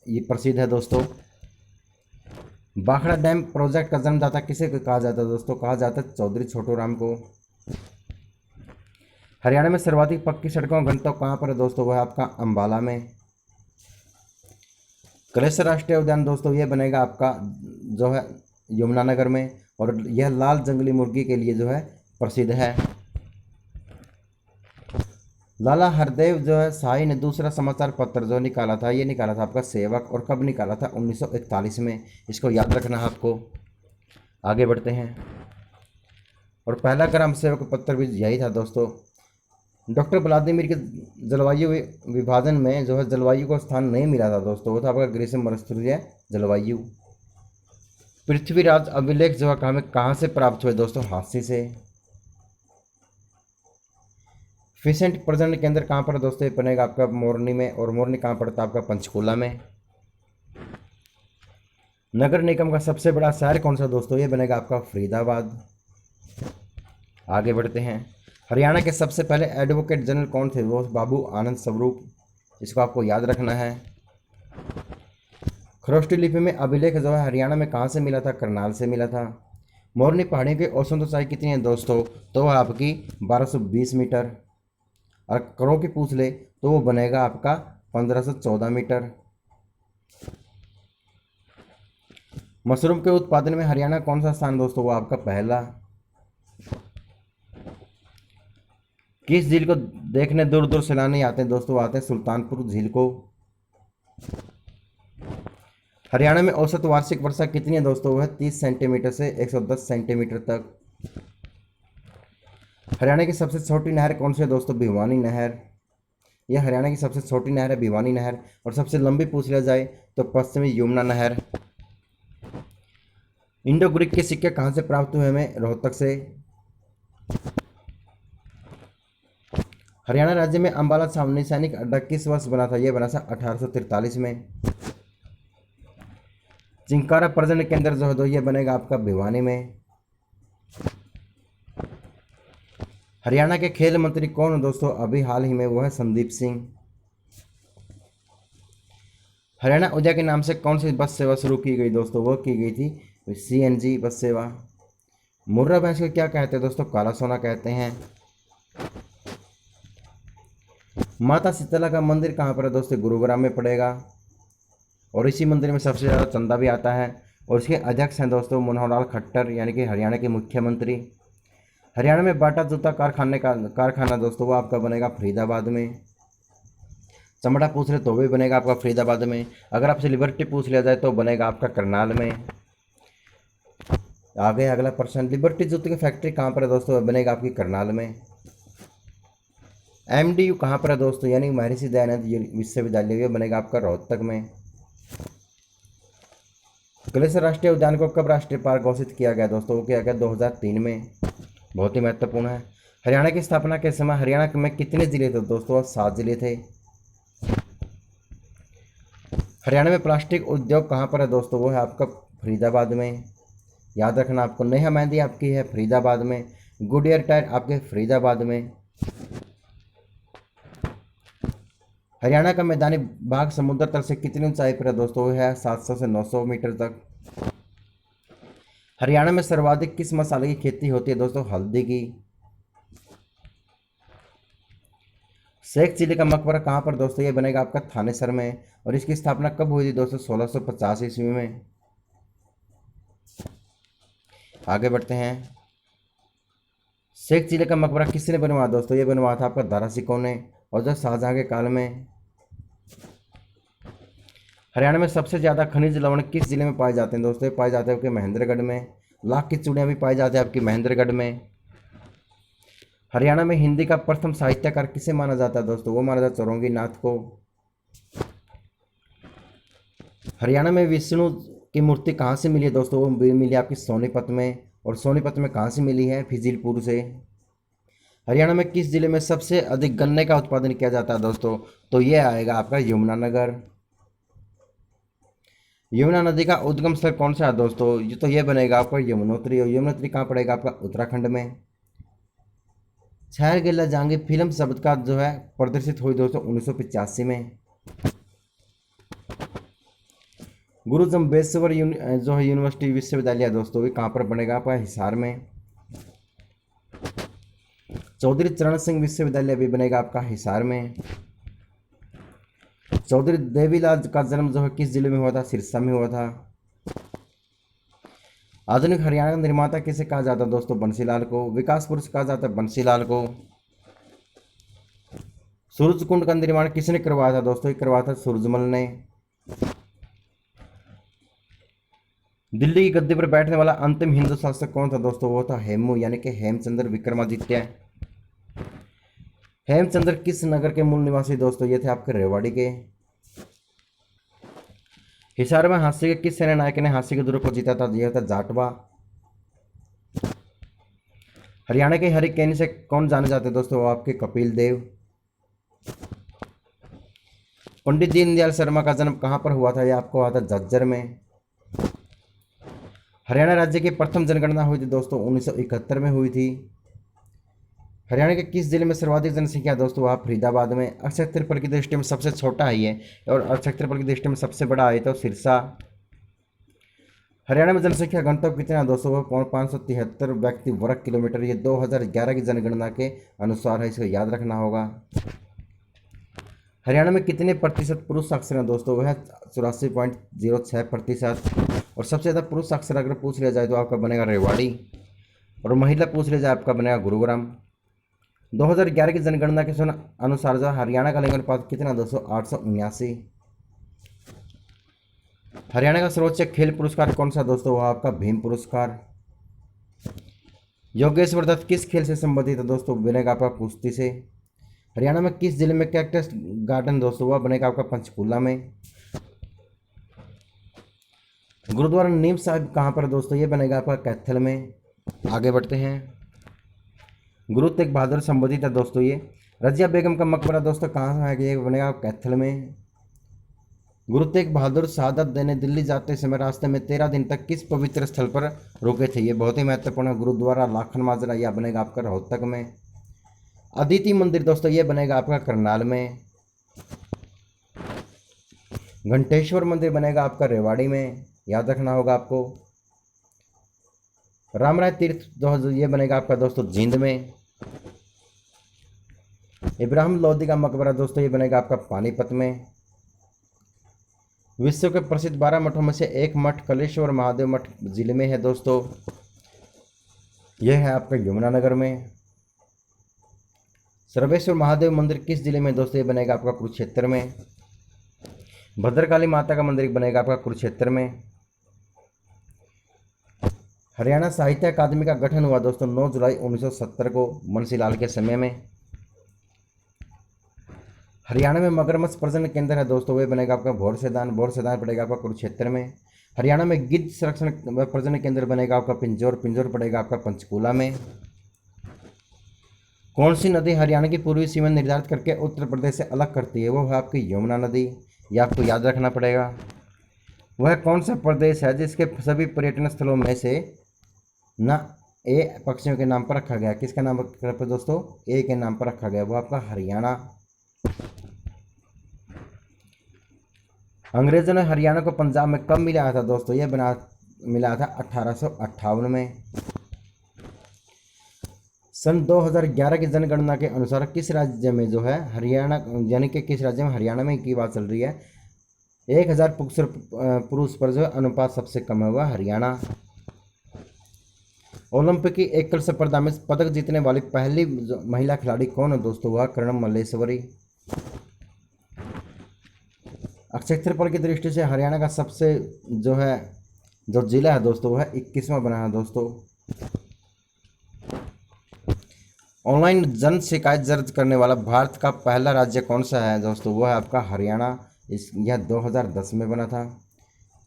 [SPEAKER 1] ये प्रसिद्ध है दोस्तों। भाखड़ा डैम प्रोजेक्ट का जन्मदाता किसे कहा जाता है दोस्तों? कहा जाता है चौधरी छोटू राम को। हरियाणा में सर्वाधिक पक्की सड़कों का घनत्व कहाँ पर है दोस्तों? वह आपका अंबाला में। कलेसर राष्ट्रीय उद्यान दोस्तों ये बनेगा आपका जो है यमुनानगर में, और यह लाल जंगली मुर्गी के लिए जो है प्रसिद्ध है। लाला हरदेव जो है शाही ने दूसरा समाचार पत्र जो निकाला था, ये निकाला था आपका सेवक। और कब निकाला था? 1941 में। इसको याद रखना है आपको। आगे बढ़ते हैं। और पहला ग्राम सेवक पत्र भी यही था दोस्तों। डॉक्टर व्लादिमीर के जलवायु विभाजन में जो है जलवायु को स्थान नहीं मिला था दोस्तों, वो था आपका ग्रीष्म मरुस्थलीय जलवायु। पृथ्वीराज अभिलेख जो है हमें कहाँ से प्राप्त हुए दोस्तों? हांसी से। फिशेंट प्रजनन केंद्र कहाँ पर दोस्तों? ये बनेगा आपका मोरनी में, और मोरनी कहाँ पड़ता है? आपका पंचकूला में। नगर निगम का सबसे बड़ा शहर कौन सा दोस्तों? ये बनेगा आपका फरीदाबाद। आगे बढ़ते हैं। हरियाणा के सबसे पहले एडवोकेट जनरल कौन थे? वो बाबू आनंद स्वरूप। इसको आपको याद रखना है। खरोष्टी लिपि में अभिलेख जो है हरियाणा में कहाँ से मिला था? करनाल से मिला था। मोरनी पहाड़ी की औसत ऊंचाई कितनी है दोस्तों? तो आपकी 1220 मीटर। और करों की पूछ ले तो वो बनेगा आपका 1514 मीटर। मशरूम के उत्पादन में हरियाणा कौन सा स्थान दोस्तों? वो आपका पहला। किस झील को देखने दूर दूर सैलानी आते हैं दोस्तों? आते हैं सुल्तानपुर झील को। हरियाणा में औसत वार्षिक वर्षा कितनी है दोस्तों? वो है 30 सेंटीमीटर से 110 सेंटीमीटर तक। हरियाणा की सबसे छोटी नहर कौन सी है दोस्तों? भिवानी नहर। यह हरियाणा की सबसे छोटी नहर है, भिवानी नहर। और सबसे लंबी पूछ लिया जाए तो पश्चिमी यमुना नहर। इंडो ग्रीक के सिक्के कहाँ से प्राप्त हुए हमें? रोहतक से। हरियाणा राज्य में अंबाला छावनी सैनिक अड्डा किस वर्ष बना था? यह बना था 1843 में। चिंकारा प्रजनन केंद्र जो है तो ये बनेगा आपका भिवानी में। हरियाणा के खेल मंत्री कौन है दोस्तों? अभी हाल ही में वो है संदीप सिंह। हरियाणा ऊर्जा के नाम से कौन सी बस सेवा शुरू की गई दोस्तों? वो की गई थी CNG बस सेवा। मुर्रा भैंस को क्या कहते हैं दोस्तों? काला सोना कहते हैं। माता शीतला का मंदिर कहाँ पर है दोस्तों? गुरुग्राम में पड़ेगा। और इसी मंदिर में सबसे ज़्यादा चंदा भी आता है। और इसके अध्यक्ष हैं दोस्तों मनोहर लाल खट्टर, यानी कि हरियाणा के मुख्यमंत्री। हरियाणा में बाटा जूता कारखाना दोस्तों वो आपका बनेगा फरीदाबाद में। चमड़ा पूछ ले तो भी बनेगा आपका फरीदाबाद में। अगर आपसे लिबर्टी पूछ लिया जाए तो बनेगा आपका करनाल में। आगे अगला प्रश्न, लिबर्टी जूते की फैक्ट्री कहाँ पर है दोस्तों? बनेगा आपकी करनाल में। MDU कहाँ पर है दोस्तों? यानी महर्षि दयानंद विश्वविद्यालय बनेगा आपका रोहतक में। कलेसर राष्ट्रीय उद्यान को कब राष्ट्रीय पार्क घोषित किया गया दोस्तों? वो किया गया 2003 में। बहुत ही महत्वपूर्ण है। हरियाणा की स्थापना के समय हरियाणा में कितने जिले थे दोस्तों? 7 जिले थे। हरियाणा में प्लास्टिक उद्योग कहाँ पर है दोस्तों? वो है आपका फरीदाबाद में। याद रखना आपको। नेहा मेहंदी आपकी है फरीदाबाद में। गुडियर टायर आपके फरीदाबाद में। हरियाणा का मैदानी भाग समुद्र तल से कितनी ऊंचाई पर है दोस्तों? वो है 700 से 900 मीटर तक। हरियाणा में सर्वाधिक किस मसाले की खेती होती है दोस्तों? हल्दी की। शेख चिली का मकबरा कहाँ पर दोस्तों? ये बनेगा आपका थानेसर में। और इसकी स्थापना कब हुई थी दोस्तों? 1650 ईस्वी में। आगे बढ़ते हैं। शेख चिली का मकबरा किसने बनवाया दोस्तों? ये बनवाया था आपका दारा सिकों ने, और जो शाहजहां के काल में। हरियाणा में सबसे ज़्यादा खनिज लवण किस जिले में पाए जाते हैं दोस्तों? ये पाए जाते हैं आपके महेंद्रगढ़ में। लाख की चूड़ियाँ भी पाई जाती है आपकी महेंद्रगढ़ में। हरियाणा में हिंदी का प्रथम साहित्यकार किसे माना जाता है दोस्तों? वो माना जाता है चौरंगी नाथ को। हरियाणा में विष्णु की मूर्ति कहाँ से मिली है दोस्तों? वो मिली आपकी सोनीपत में। और सोनीपत में कहाँ से मिली है? फिजिलपुर से। हरियाणा में किस जिले में सबसे अधिक गन्ने का उत्पादन किया जाता है दोस्तों? तो ये आएगा आपका यमुनानगर। यमुना नदी का उद्गम स्थल कौन सा है दोस्तों? ये तो ये बनेगा आपका यमुनोत्री। और यमुनोत्री कहाँ पड़ेगा? आपका उत्तराखंड में। छहर गिल्ला जहांगीर फिल्म शब्द का जो है प्रदर्शित हुई दोस्तों 1985 में। गुरु जम्बेश्वर जो है यूनिवर्सिटी विश्वविद्यालय दोस्तों ये कहाँ पर बनेगा? आपका हिसार में। चौधरी चरण सिंह विश्वविद्यालय भी बनेगा आपका हिसार में। चौधरी देवीलाल का जन्म जो है किस जिले में हुआ था? सिरसा में हुआ था। आधुनिक हरियाणा का निर्माता किसे कहा जाता है दोस्तों? बंसीलाल को। विकास पुरुष कहा जाता है बंसीलाल को। सूरज कुंड का निर्माण किसने करवाया था दोस्तों? ये करवाया था सूरजमल ने। दिल्ली की गद्दी पर बैठने वाला अंतिम हिंदू शासक कौन था दोस्तों? वो था हेमू यानी कि हेमचंद्र विक्रमादित्य। हेमचंद्र किस नगर के मूल निवासी दोस्तों? ये थे आपके रेवाड़ी के। हिसार में हांसी के किस सेना नायक ने हांसी के दुर्ग को जीता था? यह था जाटवा। हरियाणा के हरिकेन से कौन जाने जाते हैं दोस्तों? वो आपके कपिल देव। पंडित दीनदयाल शर्मा का जन्म कहाँ पर हुआ था? यह आपको हुआ था झज्जर में। हरियाणा राज्य की प्रथम जनगणना हुई थी दोस्तों 1971 में हुई थी। हरियाणा के किस जिले में सर्वाधिक जनसंख्या है दोस्तों? वहाँ फरीदाबाद में। अक्षय क्षेत्रफल की दृष्टि में सबसे छोटा है ये, और अक्षय क्षेत्रफल की दृष्टि में सबसे बड़ा है तो सिरसा। हरियाणा में जनसंख्या घनत्व कितना है दोस्तों? वो 573 व्यक्ति वर्ग किलोमीटर। ये 2011 की जनगणना के अनुसार है, इसको याद रखना होगा। हरियाणा में कितने प्रतिशत पुरुष साक्षर हैं दोस्तों? वह 84.06%। और सबसे ज़्यादा पुरुष साक्षर अगर पूछ लिया जाए तो आपका बनेगा रेवाड़ी, और महिला पूछ लिया जाए आपका बनेगा गुरुग्राम। 2011 की जनगणना के अनुसार जो हरियाणा का लिंग अनुपात कितना दोस्तों? 879। हरियाणा का सर्वोच्च खेल पुरस्कार कौन सा दोस्तों? वह आपका भीम पुरस्कार। योगेश्वर दत्त किस खेल से संबंधित है दोस्तों? बनेगा आपका कुश्ती से। हरियाणा में किस जिले में कैक्टस गार्डन दोस्तों? वह बनेगा आपका पंचकूला में। गुरुद्वारा नीम साहिब कहाँ पर दोस्तों? ये बनेगा आपका कैथल में। आगे बढ़ते हैं। गुरु तेग बहादुर संबोधित है दोस्तों ये। रजिया बेगम का मकबरा दोस्तों कहाँ है? ये बनेगा कैथल में। गुरु तेग बहादुर शहादत देने दिल्ली जाते समय रास्ते में 13 दिन तक किस पवित्र स्थल पर रुके थे? ये बहुत ही महत्वपूर्ण है। गुरुद्वारा लाखन माजरा, यह बनेगा आपका रोहतक में। अदिति मंदिर दोस्तों ये बनेगा आपका करनाल में। घंटेश्वर मंदिर बनेगा आपका रेवाड़ी में, याद रखना होगा आपको। रामराय तीर्थ ये बनेगा आपका दोस्तों जींद में। इब्राहिम लोदी का मकबरा दोस्तों ये बनेगा आपका पानीपत में। विश्व के प्रसिद्ध 12 मठों में से एक मठ कलेश्वर महादेव मठ जिले में है दोस्तों, यह है आपका यमुनानगर में। सर्वेश्वर महादेव मंदिर किस जिले में दोस्तों? ये बनेगा आपका कुरुक्षेत्र में। भद्रकाली माता का मंदिर बनेगा आपका कुरुक्षेत्र में। हरियाणा साहित्य अकादमी का गठन हुआ दोस्तों 9 जुलाई 1970 को मुंशी लाल के समय में। हरियाणा में मगरमच्छ प्रजनन केंद्र है दोस्तों, वे बनेगा आपका भोरसेदान पड़ेगा आपका कुरुक्षेत्र में। हरियाणा में गिद्ध संरक्षण व प्रजनन केंद्र बनेगा आपका पिंजौर पड़ेगा आपका पंचकूला में। कौन सी नदी हरियाणा की पूर्वी सीमा निर्धारित करके उत्तर प्रदेश से अलग करती है? वो है आपकी यमुना नदी, ये आपको याद रखना पड़ेगा। वह कौन सा प्रदेश है जिसके सभी पर्यटन स्थलों में से न ए पक्षियों के नाम पर रखा गया? किसका नाम पर दोस्तों? ए के नाम पर रखा गया, वो आपका हरियाणा। अंग्रेजों ने हरियाणा को पंजाब में कब मिलाया था दोस्तों? यह मिलाया था 1858 में। सन 2011 की जनगणना के अनुसार किस राज्य में जो है हरियाणा, यानी कि किस राज्य में हरियाणा में की बात चल रही है, 1000 पुरुष पर जो है अनुपात सबसे कम है वह हरियाणा। ओलंपिक की एकल स्पर्धा में पदक जीतने वाली पहली महिला खिलाड़ी कौन है दोस्तों? वह कर्णम मल्लेश्वरी। अक्षय क्षेत्रफल की दृष्टि से हरियाणा का सबसे जो जिला है दोस्तों वह 21वां बना है दोस्तों। ऑनलाइन जन शिकायत दर्ज करने वाला भारत का पहला राज्य कौन सा है दोस्तों? वह है आपका हरियाणा। यह 2010 में बना था।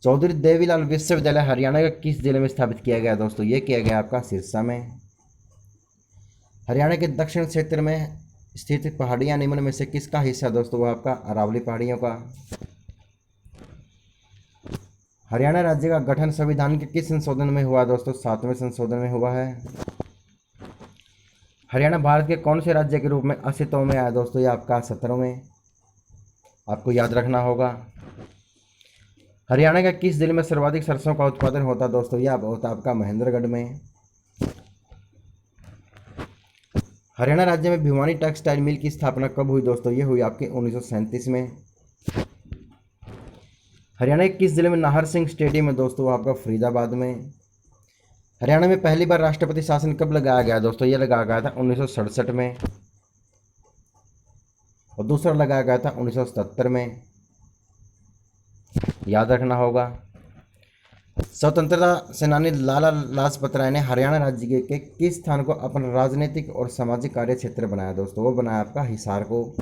[SPEAKER 1] चौधरी देवीलाल विश्वविद्यालय हरियाणा के किस जिले में स्थापित किया गया दोस्तों? ये किया गया आपका सिरसा में। हरियाणा के दक्षिण क्षेत्र में स्थित पहाड़ियाँ निम्न में से किसका हिस्सा दोस्तों? वह आपका अरावली पहाड़ियों का। हरियाणा राज्य का गठन संविधान के किस संशोधन में हुआ दोस्तों? 7वें संशोधन में हुआ है। हरियाणा भारत के कौन से राज्य के रूप में अस्तित्व में आया दोस्तों? ये आपका 17वें, आपको याद रखना होगा। हरियाणा के किस जिले में सर्वाधिक सरसों का उत्पादन होता है दोस्तों? यह होता है आपका महेंद्रगढ़ में। हरियाणा राज्य में भिवानी टेक्सटाइल मिल की स्थापना कब हुई दोस्तों? ये हुई आपकी 1937 में। हरियाणा के किस जिले में नाहर सिंह स्टेडियम है दोस्तों? वो आपका फरीदाबाद में। हरियाणा में पहली बार राष्ट्रपति शासन कब लगाया गया दोस्तों? ये लगाया गया था 1967 में, और दूसरा लगाया गया था 1977 में, याद रखना होगा। स्वतंत्रता सेनानी लाला लाजपत राय ने हरियाणा राज्य के किस स्थान को अपना राजनीतिक और सामाजिक कार्य क्षेत्र बनाया दोस्तों? वो बनाया आपका हिसार को।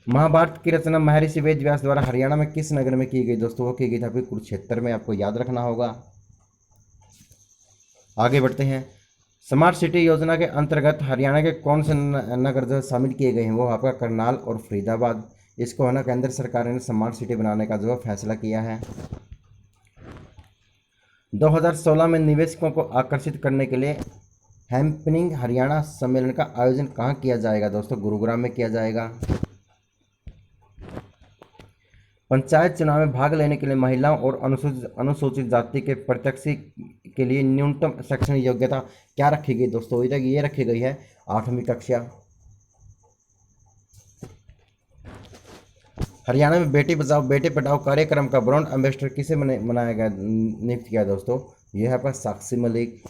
[SPEAKER 1] महाभारत की रचना महर्षि वेद व्यास द्वारा हरियाणा में किस नगर में की गई दोस्तों? वो की गई थी आपके कुरुक्षेत्र में, आपको याद रखना होगा। आगे बढ़ते हैं। स्मार्ट सिटी योजना के अंतर्गत हरियाणा के कौन से नगर जो शामिल किए गए हैं? वो आपका करनाल और फरीदाबाद। इसको है ना केंद्र सरकार ने स्मार्ट सिटी बनाने का जो फैसला किया है। 2016 में निवेशकों को आकर्षित करने के लिए हैम्पनिंग हरियाणा सम्मेलन का आयोजन कहाँ किया जाएगा दोस्तों? गुरुग्राम में किया जाएगा। पंचायत चुनाव में भाग लेने के लिए महिलाओं और अनुसूचित जाति के प्रत्याशी के लिए न्यूनतम शैक्षणिक योग्यता क्या रखी गई दोस्तों? ये रखी गई है 8वीं कक्षा। हरियाणा में बेटी बचाओ बेटी पढ़ाओ कार्यक्रम का ब्रांड एम्बेसडर किसे बनाया गया, नियुक्त किया दोस्तों? यह है आपका साक्षी मलिक।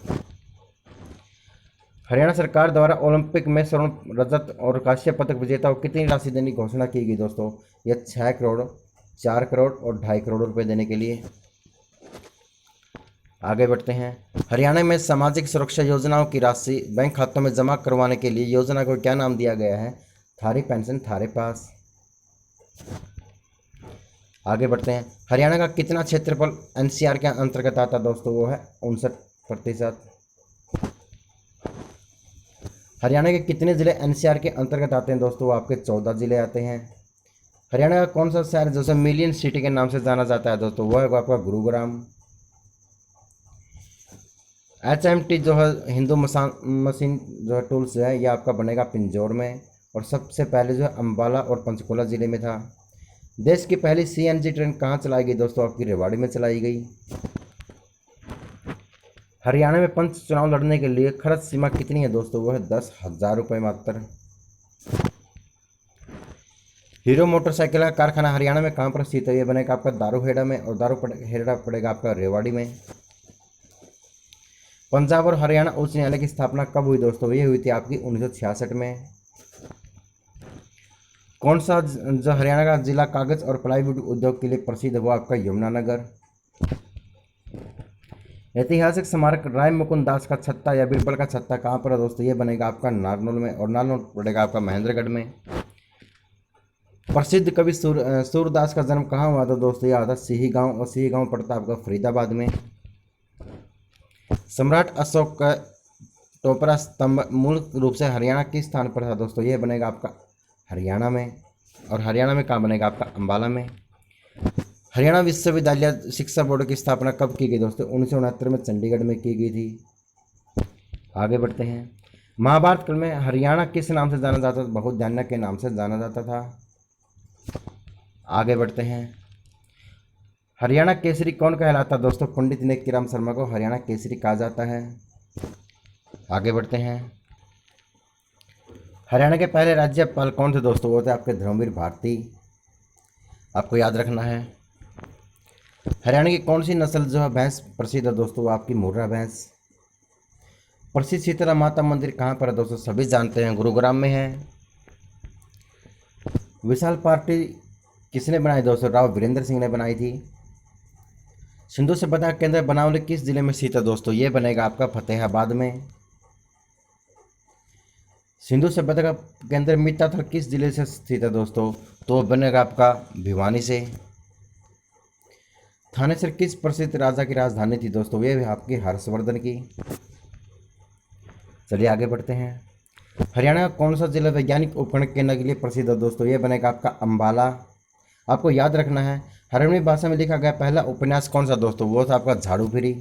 [SPEAKER 1] हरियाणा सरकार द्वारा ओलंपिक में स्वर्ण रजत और कांस्य पदक विजेताओं को कितनी राशि देने की घोषणा की गई दोस्तों? यह 6 करोड़, 4 करोड़ और 2.5 करोड़ रुपए देने के लिए। आगे बढ़ते हैं। हरियाणा में सामाजिक सुरक्षा योजनाओं की राशि बैंक खातों में जमा करवाने के लिए योजना को क्या नाम दिया गया है? थारी पेंशन थारे पास। आगे बढ़ते हैं। हरियाणा का कितना क्षेत्रफल एनसीआर के अंतर्गत आता दोस्तों? वो है 59%। हरियाणा के कितने जिले एनसीआर के अंतर्गत आते हैं दोस्तों? वो आपके 14 जिले आते हैं। हरियाणा का कौन सा शहर जैसे मिलियन सिटी के नाम से जाना जाता है दोस्तों? वो है आपका गुरुग्राम। HMT जो है हिंदू मशीन जो है टूल्स है, ये आपका बनेगा पिंजौर में, और सबसे पहले जो है अम्बाला और पंचकुला जिले में था। देश की पहली CNG ट्रेन कहाँ चलाई गई दोस्तों? आपकी रेवाड़ी में चलाई गई। हरियाणा में पंच चुनाव लड़ने के लिए खर्च सीमा कितनी है दोस्तों? वो है 10,000 रुपये मात्र। हीरो मोटरसाइकिल का कारखाना हरियाणा में कहाँ पर स्थित है? ये बनेगा आपका दारूहेड़ा में, और दारूहेड़ा पड़ेगा आपका रेवाड़ी में। पंजाब और हरियाणा उच्च न्यायालय की स्थापना कब हुई दोस्तों? ये हुई थी आपकी 1966 में। कौन सा जो हरियाणा का जिला कागज और प्लाईवुड उद्योग के लिए प्रसिद्ध है? वो आपका यमुनानगर। ऐतिहासिक स्मारक राय मुकुंद दास का छत्ता या बीरबल का छत्ता कहाँ पर है दोस्तों? ये बनेगा आपका नारनौल में, और नारनौल पड़ेगा आपका महेंद्रगढ़ में। प्रसिद्ध कवि सूरदास का जन्म कहाँ हुआ था दोस्तों? यह आता सिही गांव, और सिही गांव पड़ता आपका फरीदाबाद में। सम्राट अशोक का टोपरा स्तंभ मूल रूप से हरियाणा किस स्थान पर था दोस्तों? यह बनेगा आपका हरियाणा में, और हरियाणा में कहाँ बनेगा आपका अम्बाला में। हरियाणा विश्वविद्यालय शिक्षा बोर्ड की स्थापना कब की गई दोस्तों? 1969 में चंडीगढ़ में की गई थी। आगे बढ़ते हैं। महाभारत काल में हरियाणा किस नाम से जाना जाता था? बहुधान्य के नाम से जाना जाता था। आगे बढ़ते हैं। हरियाणा केसरी कौन कहलाता दोस्तों? पंडित नेकीराम शर्मा को हरियाणा केसरी कहा जाता है। आगे बढ़ते हैं। हरियाणा के पहले राज्यपाल कौन थे दोस्तों? वो थे आपके धर्मवीर भारती, आपको याद रखना है। हरियाणा की कौन सी नस्ल जो है भैंस प्रसिद्ध है दोस्तों? वो आपकी मुर्रा भैंस। प्रसिद्ध शीतला माता मंदिर कहाँ पर है दोस्तों? सभी जानते हैं, गुरुग्राम में है। विशाल पार्टी किसने बनाई दोस्तों? राव वीरेंद्र सिंह ने बनाई थी। सिंधु सभ्यता का केंद्र बनावली किस जिले में स्थित है दोस्तों? ये बनेगा आपका फतेहाबाद में। सिंधु सभ्यता का केंद्र मिताथल किस जिले से स्थित है दोस्तों? तो बनेगा आपका भिवानी से। थानेसर किस प्रसिद्ध राजा की राजधानी थी दोस्तों? ये आपकी हर्षवर्धन की। चलिए आगे बढ़ते हैं। हरियाणा का कौन सा जिला वैज्ञानिक उपकरण केंद्र के लिए प्रसिद्ध है दोस्तों? ये बनेगा आपका अम्बाला। आपको याद रखना है, हरियाणवी भाषा में लिखा गया पहला उपन्यास कौन सा दोस्तों? वो था आपका झाड़ू फिरी।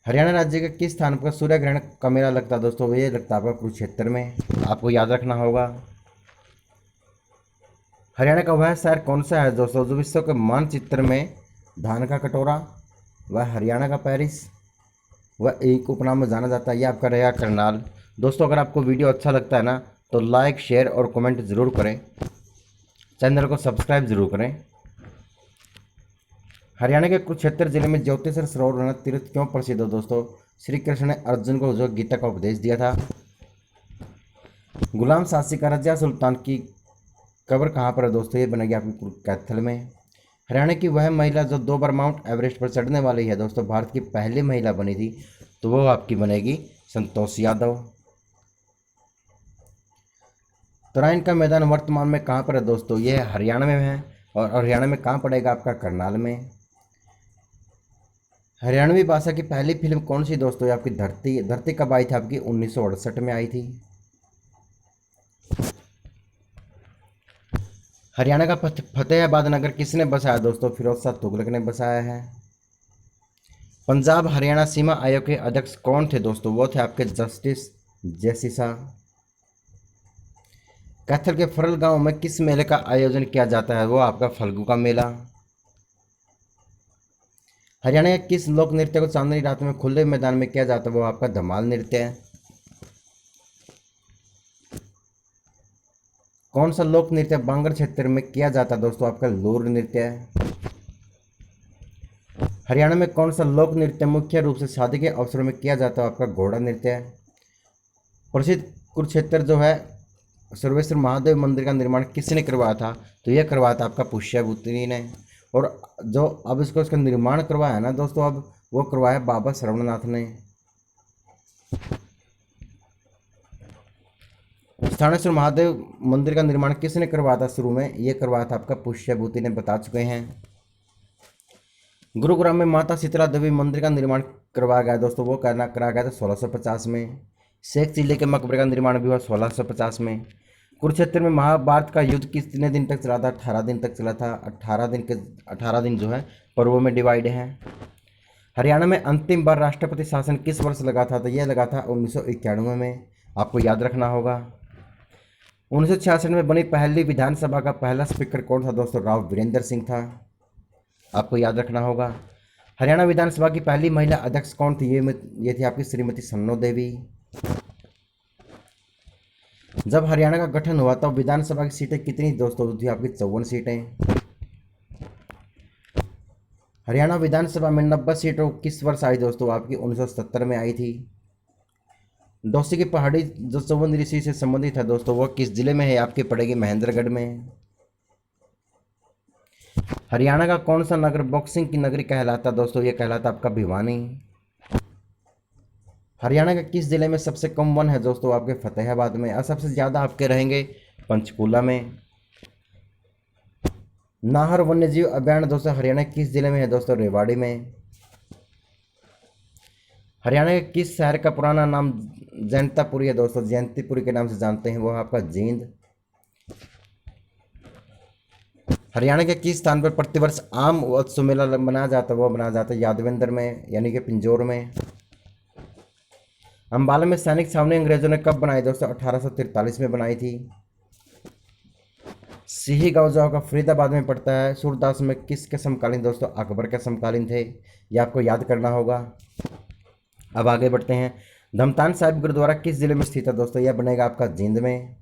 [SPEAKER 1] हरियाणा राज्य के किस स्थान पर सूर्य ग्रहण का मेला लगता है दोस्तों? ये लगता है आपका कुरुक्षेत्र में, आपको याद रखना होगा। हरियाणा का वह शहर कौन सा है दोस्तों जो विश्व के मानचित्र में धान का कटोरा, वह हरियाणा का पेरिस, वह एक उपनाम में जाना जाता है? ये आपका रहेगा करनाल। दोस्तों अगर आपको वीडियो अच्छा लगता है ना तो लाइक शेयर और कमेंट ज़रूर करें, चैनल को सब्सक्राइब जरूर करें। हरियाणा के कुरुक्षेत्र जिले में ज्योतिषर सरोवर तीर्थ क्यों प्रसिद्ध है दोस्तों? श्री कृष्ण ने अर्जुन को जो गीता का उपदेश दिया था। गुलाम शासिका रजिया सुल्तान की कब्र कहाँ पर है दोस्तों, ये बनेगी आपकी कुरुक्षेत्र में। हरियाणा की वह महिला जो 2 बार माउंट एवरेस्ट पर चढ़ने वाली है दोस्तों, भारत की पहली महिला बनी थी, तो वो आपकी बनेगी संतोष यादव। तराइन का मैदान वर्तमान में कहाँ पर है दोस्तों, ये हरियाणा में है। और हरियाणा में कहाँ पड़ेगा, आपका करनाल में। हरियाणवी भाषा की पहली फिल्म कौन सी दोस्तों, ये आपकी धरती। धरती कब आई थी आपकी, 1968 में आई थी। हरियाणा का फतेहाबाद नगर किसने बसाया दोस्तों, फिरोज शाह तुगलक ने बसाया है। पंजाब हरियाणा सीमा आयोग के अध्यक्ष कौन थे दोस्तों, वो थे आपके जस्टिस जेसी शाह। कैथल के फरल गांव में किस मेले का आयोजन किया जाता है, वो आपका फल्गु का मेला। हरियाणा के किस लोक नृत्य को चांदनी रात में खुले मैदान में किया जाता है, वो आपका धमाल नृत्य है। कौन सा लोक नृत्य बांगर क्षेत्र में किया जाता है दोस्तों, आपका लूर नृत्य है। हरियाणा में कौन सा लोक नृत्य मुख्य रूप से शादी के अवसरों में किया जाता है, आपका घोड़ा नृत्य है। प्रसिद्ध कुरुक्षेत्र जो है, सर्वेश्वर महादेव मंदिर का निर्माण किसने करवाया था, तो यह करवाया था आपका पुष्यभूति ने। और जो अब इसका निर्माण करवाया है ना दोस्तों, अब वो करवाया बाबा श्रवणनाथ ने। स्थानेश्वर महादेव मंदिर का निर्माण किसने करवाया था शुरू में, ये करवाया था आपका पुष्यभूति ने, बता चुके हैं। गुरुग्राम में माता शीतला देवी मंदिर का निर्माण करवाया गया दोस्तों, वो कराया गया था 1650 में। शेख चिल्ली के मकबरे का निर्माण भी हुआ 1650 में। कुरुक्षेत्र में महाभारत का युद्ध कितने दिन तक चला था, 18 दिन तक चला था। 18 दिन जो है पर्वों में डिवाइड है। हरियाणा में अंतिम बार राष्ट्रपति शासन किस वर्ष लगा था, तो यह लगा था 1991 में, आपको याद रखना होगा। 1966 में बनी पहली विधानसभा का पहला स्पीकर कौन था दोस्तों, राव वीरेंद्र सिंह था, आपको याद रखना होगा। हरियाणा विधानसभा की पहली महिला अध्यक्ष कौन थी, ये थी आपकी श्रीमती सन्नो देवी। जब हरियाणा का गठन हुआ तब विधानसभा की सीटें कितनी दोस्तों थी, आपकी 54 सीटें। हरियाणा विधानसभा में 90 सीटों किस वर्ष आई दोस्तों, आपकी 1970 में आई थी। डोसी की पहाड़ी जो चौवन ऋषि से संबंधित है दोस्तों, वो किस जिले में है, आपकी पड़ेगी महेंद्रगढ़ में। हरियाणा का कौन सा नगर बॉक्सिंग की नगरी कहलाता दोस्तों, ये कहलाता आपका भिवानी। हरियाणा के किस जिले में सबसे कम वन है दोस्तों, आपके फतेहाबाद में। और सबसे ज़्यादा आपके रहेंगे पंचकूला में। नाहर वन्यजीव अभयारण्य दोस्तों हरियाणा के किस जिले में है दोस्तों, रेवाड़ी में। हरियाणा के किस शहर का पुराना नाम जैंतापुरी है दोस्तों, जयंतीपुरी के नाम से जानते हैं, वो आपका जींद। हरियाणा के किस स्थान पर प्रतिवर्ष आम उत्सव मेला मनाया जाता है, वो मनाया जाता है यादवेंद्र में, यानी कि पिंजौर में। अंबाला में सैनिक छावनी अंग्रेजों ने कब बनाई दोस्तों, 1843 में बनाई थी। सिही गांव जो का फरीदाबाद में पड़ता है, सूरदास में किसके समकालीन दोस्तों, अकबर के समकालीन थे, ये आपको याद करना होगा। अब आगे बढ़ते हैं। धमतान साहिब गुरुद्वारा किस जिले में स्थित है दोस्तों, यह बनेगा आपका जींद में।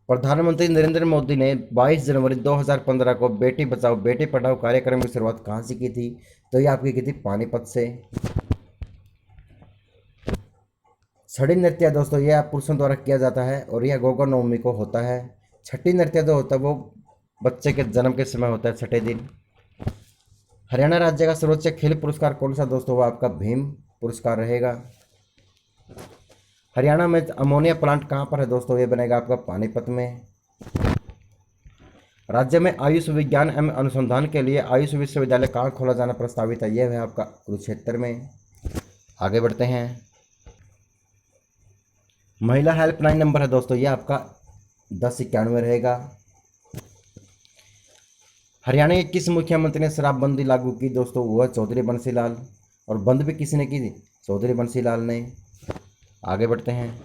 [SPEAKER 1] प्रधानमंत्री नरेंद्र मोदी ने 22 जनवरी 2015 को बेटी बचाओ बेटी पढ़ाओ कार्यक्रम की शुरुआत कहाँ से की थी, तो ये आपकी की थी पानीपत से। छठी नृत्य दोस्तों यह पुरुषों द्वारा किया जाता है और यह गोगा नवमी को होता है। छठी नृत्य जो होता है वो बच्चे के जन्म के समय होता है, छठे दिन। हरियाणा राज्य का सर्वोच्च खेल पुरस्कार कौन सा दोस्तों, वो आपका भीम पुरस्कार रहेगा। हरियाणा में अमोनिया प्लांट कहाँ पर है दोस्तों, ये बनेगा आपका पानीपत में। राज्य में आयुष विज्ञान एवं अनुसंधान के लिए आयुष विश्वविद्यालय कहाँ खोला जाना प्रस्तावित है, यह है आपका कुरुक्षेत्र में। आगे बढ़ते हैं। महिला हेल्पलाइन नंबर है दोस्तों, यह आपका 1091 रहेगा। हरियाणा के किस मुख्यमंत्री ने शराबबंदी लागू की दोस्तों, वह चौधरी बंसीलाल। और बंद भी किसने की थी, चौधरी बंसीलाल ने। आगे बढ़ते हैं।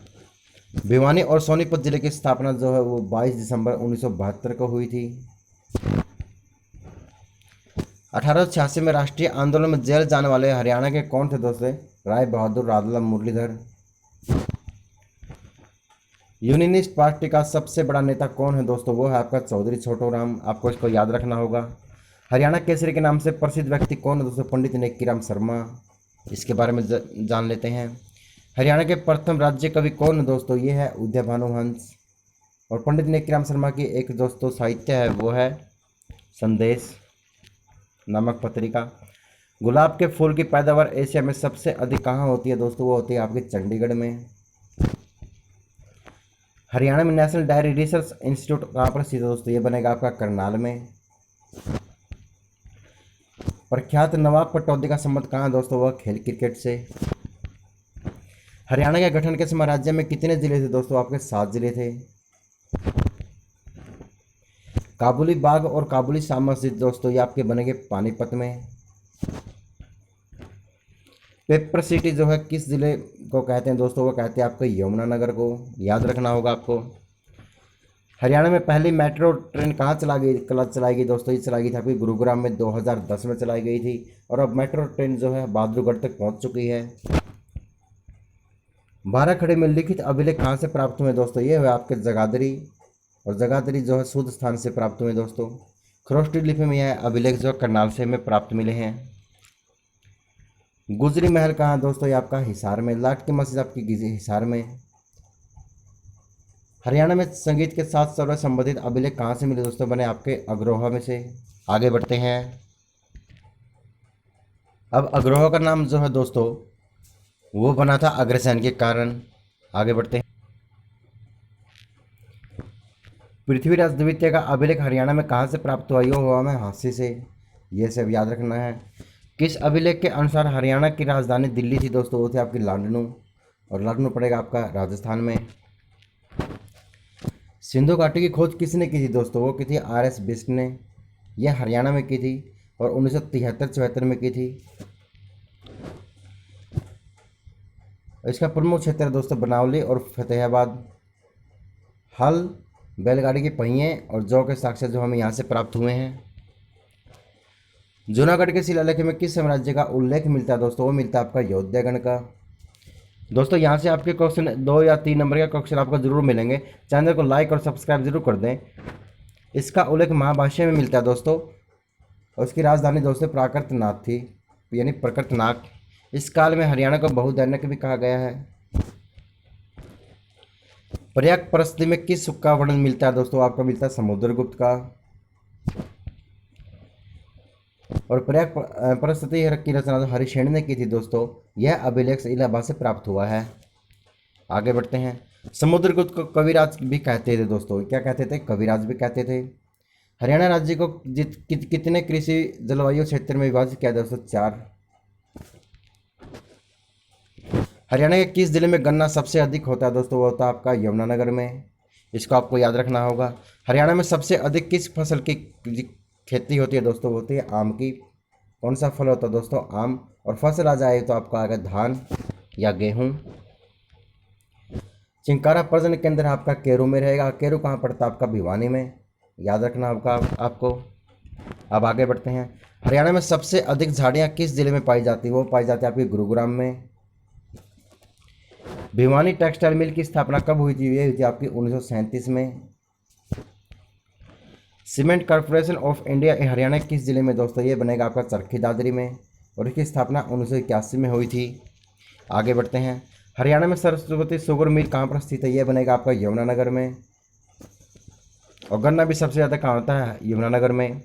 [SPEAKER 1] भिवानी और सोनीपत जिले की स्थापना जो है वो 22 दिसंबर 1972 को हुई थी। 1886 में राष्ट्रीय आंदोलन में जेल जाने वाले हरियाणा के कौन थे दोस्तों, राय बहादुर रादला मुरलीधर। यूनियनिस्ट पार्टी का सबसे बड़ा नेता कौन है दोस्तों, वो है आपका चौधरी छोटूराम, आपको इसको याद रखना होगा। हरियाणा केसरी के नाम से प्रसिद्ध व्यक्ति कौन है दोस्तों, पंडित नेकीराम शर्मा, इसके बारे में जान लेते हैं। हरियाणा के प्रथम राज्य कवि कौन है दोस्तों, ये है उदय भानु हंस। और पंडित नेकीराम शर्मा की एक दोस्तों साहित्य है, वो है संदेश नामक पत्रिका। गुलाब के फूल की पैदावार एशिया में सबसे अधिक कहाँ होती है दोस्तों? वो होती है आपके चंडीगढ़ में। हरियाणा में नेशनल डायरी रिसर्च इंस्टीट्यूट कहाँ पर स्थित है दोस्तों? ये बनेगा आपका करनाल में। प्रख्यात नवाब पटौदी का संबंध कहाँ है दोस्तों? वह खेल क्रिकेट से। हरियाणा के गठन के समय राज्य में कितने जिले थे दोस्तों? आपके 7 जिले थे। काबुली बाग और काबुली शाह मस्जिद दोस्तों ये आपके बनेंगे पानीपत में। पेपर सिटी जो है किस जिले को कहते हैं दोस्तों? वो कहते हैं आपके यमुनानगर को, याद रखना होगा आपको। हरियाणा में पहली मेट्रो ट्रेन कहाँ चलाई गई दोस्तों? ये चलाई गई थी आपकी गुरुग्राम में, 2010 में चलाई गई थी। और अब मेट्रो ट्रेन जो है बहादुरगढ़ तक पहुँच चुकी है। 12 खड़े में लिखित अभिलेख कहाँ से प्राप्त हुए दोस्तों? ये हुए आपके जगाधरी, और जगाधरी जो है शुद्ध स्थान से प्राप्त हुए दोस्तों। खरोष्टी लिपि में यह अभिलेख जो करनाल से हमें प्राप्त मिले हैं। गुजरी महल कहाँ दोस्तों? ये आपका हिसार में। लाट की मस्जिद आपकी हिसार में। हरियाणा में संगीत के साथ सर्व संबंधित अभिलेख कहाँ से मिले दोस्तों? बने आपके अग्रोहा में से। आगे बढ़ते हैं। अब अग्रोहा का नाम जो है दोस्तों वो बना था अग्रसेन के कारण। आगे बढ़ते हैं। पृथ्वीराज द्वितीय का अभिलेख हरियाणा में कहाँ से प्राप्त हुआ? यो हुआ हमें हांसी से। ये सब याद रखना है। किस अभिलेख के अनुसार हरियाणा की राजधानी दिल्ली थी दोस्तों? वो थी आपकी लाडनू, और लाडनू पड़ेगा आपका राजस्थान में। सिंधु घाटी की खोज किसने की थी दोस्तों? वो की थी RS बिष्ट ने। यह हरियाणा में की थी और 1973-74 में की थी। इसका प्रमुख क्षेत्र है दोस्तों बनावली और फतेहाबाद। हल, बैलगाड़ी के पहिए और जौ के साक्ष्य जो हमें यहाँ से प्राप्त हुए हैं। जूनागढ़ के शिलालेख में किस साम्राज्य का उल्लेख मिलता है दोस्तों? वो मिलता है आपका यौध्यागण का। दोस्तों यहाँ से आपके क्वेश्चन 2 या 3 नंबर का क्वेश्चन आपको जरूर मिलेंगे। चैनल को लाइक और सब्सक्राइब जरूर कर दें। इसका उल्लेख महाभाष्य में मिलता है दोस्तों, और उसकी राजधानी दोस्तों प्राकृतनाथ थी, यानी प्रकृतनाथ। इस काल में हरियाणा को बहुदैनिक भी कहा गया है। प्रयाग परिस्थिति में किस सुख का वर्णन मिलता है दोस्तों? आपको मिलता है समुद्रगुप्त का। और प्रयाग परिस्थिति की रचना तो हरिशेन ने की थी दोस्तों। यह अभिलेख इलाहाबाद से प्राप्त हुआ है। आगे बढ़ते हैं। समुद्रगुप्त को कविराज भी कहते थे दोस्तों। क्या कहते थे? कविराज भी कहते थे। हरियाणा राज्य को कितने कृषि जलवायु क्षेत्र में विभाजित किया दोस्तों? 4। हरियाणा के किस जिले में गन्ना सबसे अधिक होता है दोस्तों? वो होता है आपका यमुनानगर में। इसको आपको याद रखना होगा। हरियाणा में सबसे अधिक किस फसल की खेती होती है दोस्तों? होती है आम की। कौन सा फल होता है दोस्तों? आम। और फसल आ जाए तो आपका आएगा धान या गेहूं। चिंकारा प्रजनन केंद्र आपका केरू में रहेगा। केरू कहाँ पड़ता है? आपका भिवानी में। याद रखना होगा आपको। अब आगे बढ़ते हैं। हरियाणा में सबसे अधिक झाड़ियाँ किस जिले में पाई जाती है? वो पाई जाती है आपकी गुरुग्राम में। भिवानी टेक्सटाइल मिल की स्थापना कब हुई थी? ये हुई थी आपकी 1937 में। Cement corporation of India Haryana किस जिले में दोस्तों? ये बनेगा आपका चरखी दादरी में, और इसकी स्थापना 1981 में हुई थी। आगे बढ़ते हैं। हरियाणा में सरस्वती शुगर मिल कहाँ पर स्थित है? ये बनेगा आपका यमुनानगर में। और गन्ना भी सबसे ज़्यादा कहाँ होता है? यमुनानगर में।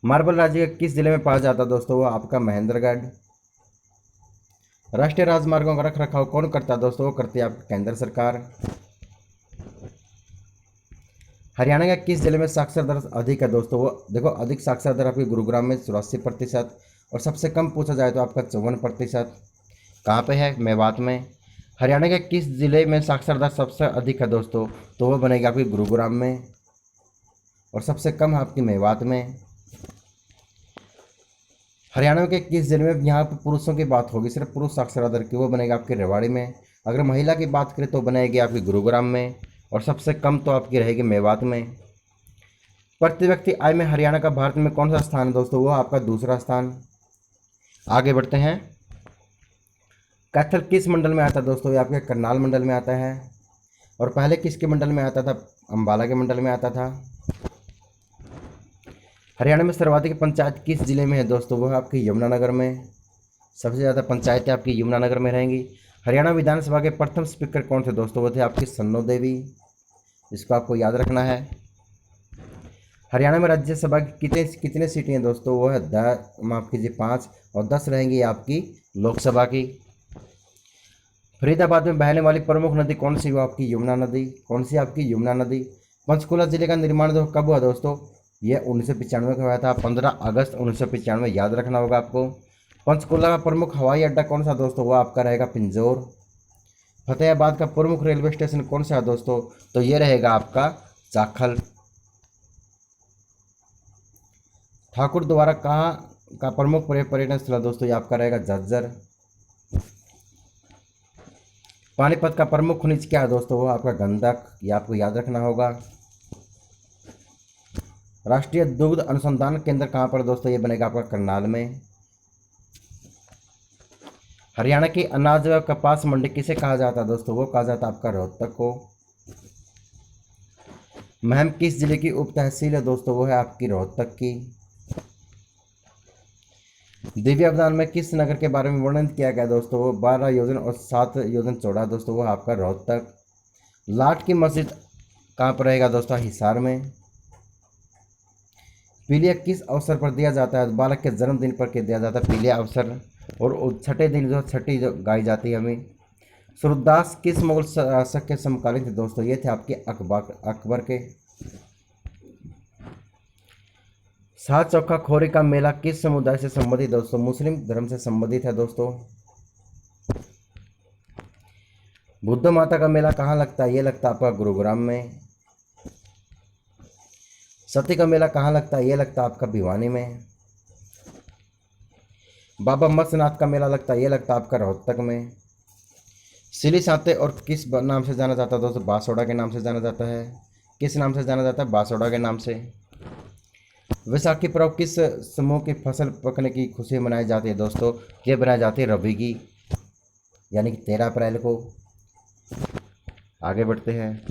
[SPEAKER 1] मार्बल राज्य किस जिले में पाया जाता है दोस्तों? वो आपका महेंद्रगढ़। राष्ट्रीय राजमार्गों का रख रखाव कौन करता है दोस्तों? वो करती है आपकी केंद्र सरकार। हरियाणा का किस जिले में साक्षर दर अधिक है दोस्तों? वो देखो, अधिक साक्षर दर आपकी गुरुग्राम में 84%, और सबसे कम पूछा जाए तो आपका 54%। कहाँ पे है? मेवात में। हरियाणा के किस जिले में साक्षर दर सबसे अधिक है दोस्तों? तो वो बनेगी आपकी गुरुग्राम में, और सबसे कम है आपकी मेवात में। हरियाणा के किस जिले में यहाँ पर पुरुषों की बात होगी, सिर्फ पुरुष साक्षरता दर की? वो बनेगा आपके रेवाड़ी में। अगर महिला की बात करें तो बनेगी आपकी गुरुग्राम में, और सबसे कम तो आपकी रहेगी मेवात में। प्रति व्यक्ति आय में हरियाणा का भारत में कौन सा स्थान है दोस्तों? वो आपका दूसरा स्थान। आगे बढ़ते हैं। कैथल किस मंडल में आता है दोस्तों? ये आपके करनाल मंडल में आता है। और पहले किसके मंडल में आता था? अम्बाला के मंडल में आता था। हरियाणा में सर्वाधिक पंचायत किस जिले में है दोस्तों? वो है आपकी यमुनानगर में। सबसे ज़्यादा पंचायतें आपकी यमुनानगर में रहेंगी। हरियाणा विधानसभा के प्रथम स्पीकर कौन थे दोस्तों? वो थे आपकी सन्नो देवी। इसको आपको याद रखना है। हरियाणा में राज्यसभा की कितने कितने सीटें हैं दोस्तों, वो है 10, माफ़ कीजिए 5, और 10 रहेंगी आपकी लोकसभा की। फरीदाबाद में बहने वाली प्रमुख नदी कौन सी, वो आपकी यमुना नदी। कौन सी आपकी यमुना नदी। पंचकुला जिले का निर्माण कब हुआ दोस्तों, ये 1995 का हुआ था, 15 अगस्त 1995, याद रखना होगा आपको। पंचकुला का प्रमुख हवाई अड्डा कौन सा दोस्तों, वो आपका रहेगा पिंजौर। फतेहाबाद का प्रमुख रेलवे स्टेशन कौन सा है दोस्तों, तो ये रहेगा आपका जाखल। ठाकुर द्वारा कहाँ का प्रमुख पर्यटन स्थल है दोस्तों, ये आपका रहेगा झज्जर। पानीपत का प्रमुख खनिज क्या है दोस्तों, वो आपका गंधक, ये आपको याद रखना होगा। राष्ट्रीय दुग्ध अनुसंधान केंद्र कहाँ पर दोस्तों, ये बनेगा आपका करनाल में। हरियाणा की अनाज व कपास मंडी किसे कहा जाता है दोस्तों, वो कहा जाता है आपका रोहतक को। महम किस जिले की उप तहसील है दोस्तों, वो है आपकी रोहतक की। दिव्य अवदान में किस नगर के बारे में वर्णन किया गया दोस्तों, वो 12 योजन और 7 योजन चौड़ा दोस्तों, वो आपका रोहतक। लाट की मस्जिद कहाँ पर रहेगा दोस्तों, हिसार में। पीलिया किस अवसर पर दिया जाता है, बालक के जन्मदिन पर के दिया जाता है पीलिया अवसर, और छठे दिन जो छठी जो गाई जाती है हमें। सूरदास किस मुगल शासक के समकालीन थे दोस्तों, ये थे आपके अकबर के। सात चौका खोरी का मेला किस समुदाय से संबंधित दोस्तों, मुस्लिम धर्म से संबंधित है दोस्तों। बुद्ध माता का मेला कहाँ लगता है, ये लगता है आपका गुरुग्राम में। सती का मेला कहाँ लगता है, ये लगता है आपका भिवानी में। बाबा मत्स्यनाथ का मेला लगता है, ये लगता है आपका रोहतक में। सिली साते और किस नाम से जाना जाता है दोस्तों, बासोड़ा के नाम से जाना जाता है। किस नाम से जाना जाता है, बासोड़ा के नाम से। वैसाखी पर्व किस समूह की फसल पकने की खुशी मनाई जाती है दोस्तों, ये बनाई जाती है रवि की, यानी कि 13 अप्रैल को। आगे बढ़ते हैं।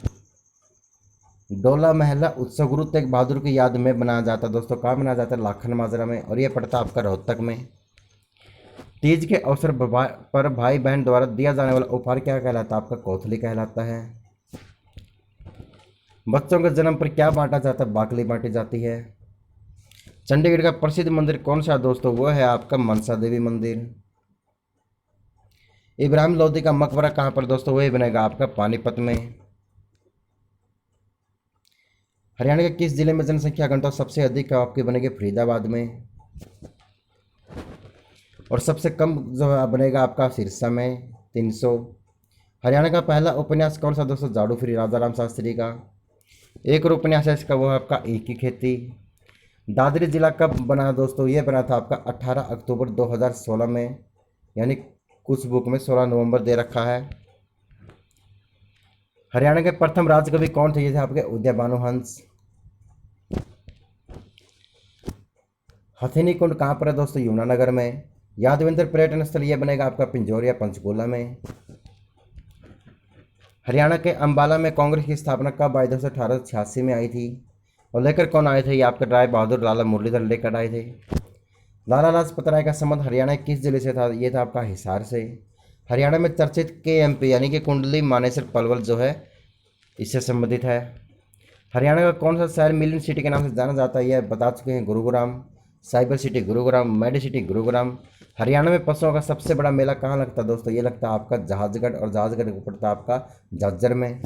[SPEAKER 1] डोला महला उत्सव गुरु तेग बहादुर की याद में बनाया जाता है दोस्तों, कहाँ बनाया जाता है, लाखन माजरा में, और यह पड़ता है आपका रोहतक में। तीज के अवसर पर भाई बहन द्वारा दिया जाने वाला उपहार क्या कहलाता है, आपका कोथली कहलाता है। बच्चों के जन्म पर क्या बांटा जाता है, बाकली बांटी जाती है। चंडीगढ़ का प्रसिद्ध मंदिर कौन सा दोस्तों, वो है आपका मनसा देवी मंदिर। इब्राहिम लोदी का मकबरा कहाँ पर दोस्तों, वही बनेगा आपका पानीपत में। हरियाणा के किस जिले में जनसंख्या घनत्व सबसे अधिक है, आपके बनेगी फरीदाबाद में। और सबसे कम जो है बनेगा आपका सिरसा में 300। हरियाणा का पहला उपन्यास कौन सा दोस्तों, जाड़ू फ्री राजा राम शास्त्री का। एक और उपन्यास है इसका, वो है आपका एक ही खेती। दादरी जिला कब बना दोस्तों, ये बना था आपका 18 अक्टूबर 2016 में, यानी कुछ बुक में 16 नवंबर दे रखा है। हरियाणा के प्रथम राजकवि कौन थे, ये थे आपके उदय भानुहंस। हथिनी कुंड कहाँ पर है दोस्तों, यमुनानगर में। यादवेंद्र पर्यटन स्थल ये बनेगा आपका पिंजौर या पंचकूला में। हरियाणा के अंबाला में कांग्रेस की स्थापना कब आई दोस्तों, 1886 में आई थी। और लेकर कौन आए थे, ये आपके राय बहादुर लाला मुरलीधर लेकर आए थे। लाला लाजपत राय का संबंध हरियाणा के किस जिले से था, ये था आपका हिसार से। हरियाणा में चर्चित KMP यानी कि कुंडली मानेसर पलवल जो है इससे संबंधित है। हरियाणा का कौन सा शहर मिलियन सिटी के नाम से जाना जाता है, यह बता चुके हैं, Gurugram. Cyber city Gurugram, medi city Gurugram. Haryana में पशुओं का सबसे बड़ा मेला कहाँ लगता है दोस्तों, ये लगता है आपका जहाजगढ़, और जहाजगढ़ को पड़ता है आपका झज्जर में।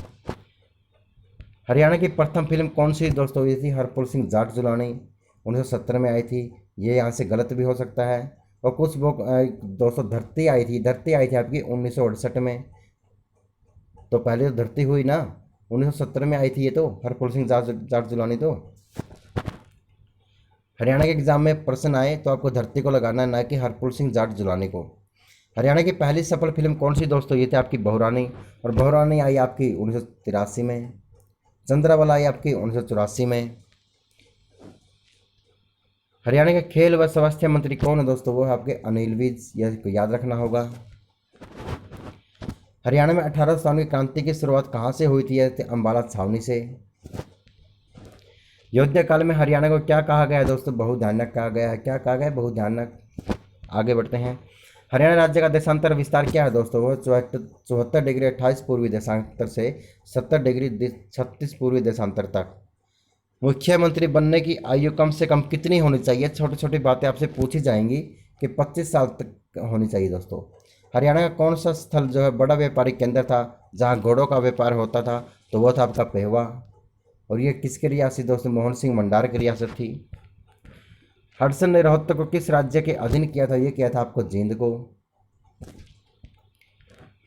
[SPEAKER 1] हरियाणा की प्रथम फिल्म कौन सी दोस्तों, ये थी हरपुल सिंह जाट जुलानी, 1970 में आई थी। ये यहाँ से गलत भी हो सकता है। और कुछ बुक दोस्तों धरती आई थी आपकी 1968 में। तो पहले तो धरती हुई ना, 1970 में आई थी ये तो, हरपुल सिंह जाट जुलानी तो। हरियाणा के एग्जाम में प्रश्न आए तो आपको धरती को लगाना है, ना कि हरपुल सिंह जाट जुलानी को। हरियाणा की पहली सफल फिल्म कौन सी दोस्तों, ये थी आपकी बहुरानी, और बहुरानी आई आपकी 1983 में। चंद्रावला आई आपकी 1984 में। हरियाणा के खेल व स्वास्थ्य मंत्री कौन है दोस्तों, वो है आपके अनिल विज, यह याद रखना होगा। हरियाणा में 1857 की क्रांति की शुरुआत कहाँ से हुई थी, अंबाला छावनी से। योद्धा काल में हरियाणा को क्या कहा गया है दोस्तों, बहुध्यानक कहा गया है। क्या कहा गया है, बहुध्यानक। आगे बढ़ते हैं। हरियाणा राज्य का देशांतर विस्तार क्या है दोस्तों? वो 74 डिग्री 28 पूर्वी देशांतर से 70 डिग्री 36 पूर्वी देशांतर तक। मुख्यमंत्री बनने की आयु कम से कम कितनी होनी चाहिए? छोटी छोटी बातें आपसे पूछी जाएंगी कि 25 साल तक होनी चाहिए दोस्तों। हरियाणा का कौन सा स्थल जो है बड़ा व्यापारिक केंद्र था जहां घोड़ों का व्यापार होता था? तो वो था आपका पेहवा। और ये किसकी रियासत दोस्तों? मोहन सिंह भंडार की रियासत थी। हडसन ने रोहतक को किस राज्य के अधीन किया था? ये किया था आपको जींद को।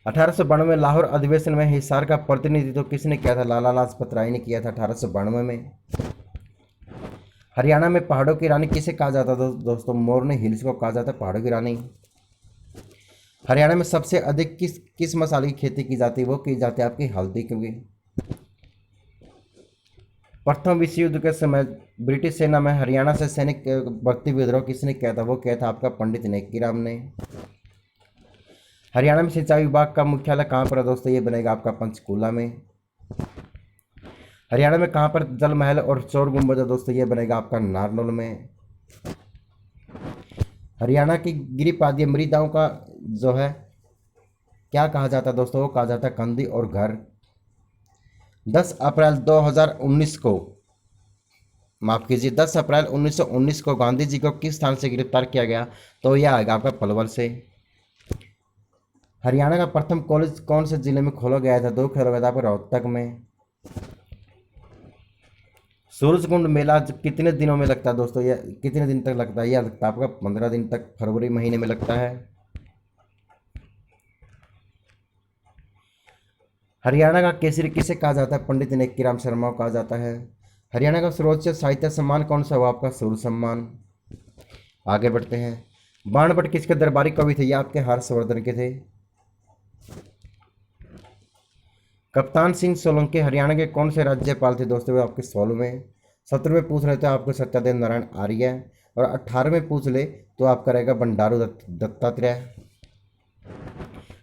[SPEAKER 1] 1892 में लाहौर अधिवेशन में हिसार का प्रतिनिधित्व किसने किया था? लाला लाजपत राय ने किया था 1892 में। हरियाणा में पहाड़ों की रानी किसे कहा जाता था दोस्तों? मोरनी हिल्स को कहा जाता है पहाड़ों की रानी। हरियाणा में सबसे अधिक किस किस मसाले की खेती की जाती है? वो की जाती है आपकी हल्दी की। प्रथम विश्व युद्ध के समय ब्रिटिश सेना में हरियाणा से सैनिक भर्ती विद्रोह किसने किया था? वो किया था आपका पंडित नेकीराम ने। हरियाणा में सिंचाई विभाग का मुख्यालय कहाँ पर है दोस्तों? ये बनेगा आपका पंचकूला में। हरियाणा में कहाँ पर जल महल और चोर गुम्बद है दोस्तों? ये बनेगा आपका नारनौल में। हरियाणा की गिरिपादीय मृदाओं का जो है क्या कहा जाता है दोस्तों? वो कहा जाता है कंदी और घर। 10 अप्रैल 2019 को, माफ कीजिए, 10 अप्रैल 1919 को गांधी जी को किस स्थान से गिरफ्तार किया गया? तो यह आएगा आपका पलवल से। हरियाणा का प्रथम कॉलेज कौन से जिले में खोला गया था? दो खोला गया था आपका रोहतक में। सूरजकुंड मेला कितने दिनों में लगता है दोस्तों? यह कितने दिन तक लगता है? यह लगता है आपका 15 दिन तक, फरवरी महीने में लगता है। हरियाणा का केसरी किसे कहा जाता है? पंडित नेकीराम शर्मा को कहा जाता है। हरियाणा का सर्वोच्च साहित्य सम्मान कौन सा हुआ? आपका सूर्य सम्मान। आगे बढ़ते हैं। बाणभट्ट किसके दरबारी कवि थे? ये आपके हर्षवर्धन के थे। कप्तान सिंह सोलंकी हरियाणा के कौन से राज्यपाल थे दोस्तों? वो आपके 16वें। 17वें पूछ रहे थे आपको सत्यदेव नारायण आर्य। और 18वें पूछ ले तो आपका रहेगा बंडारू दत्तात्रेय।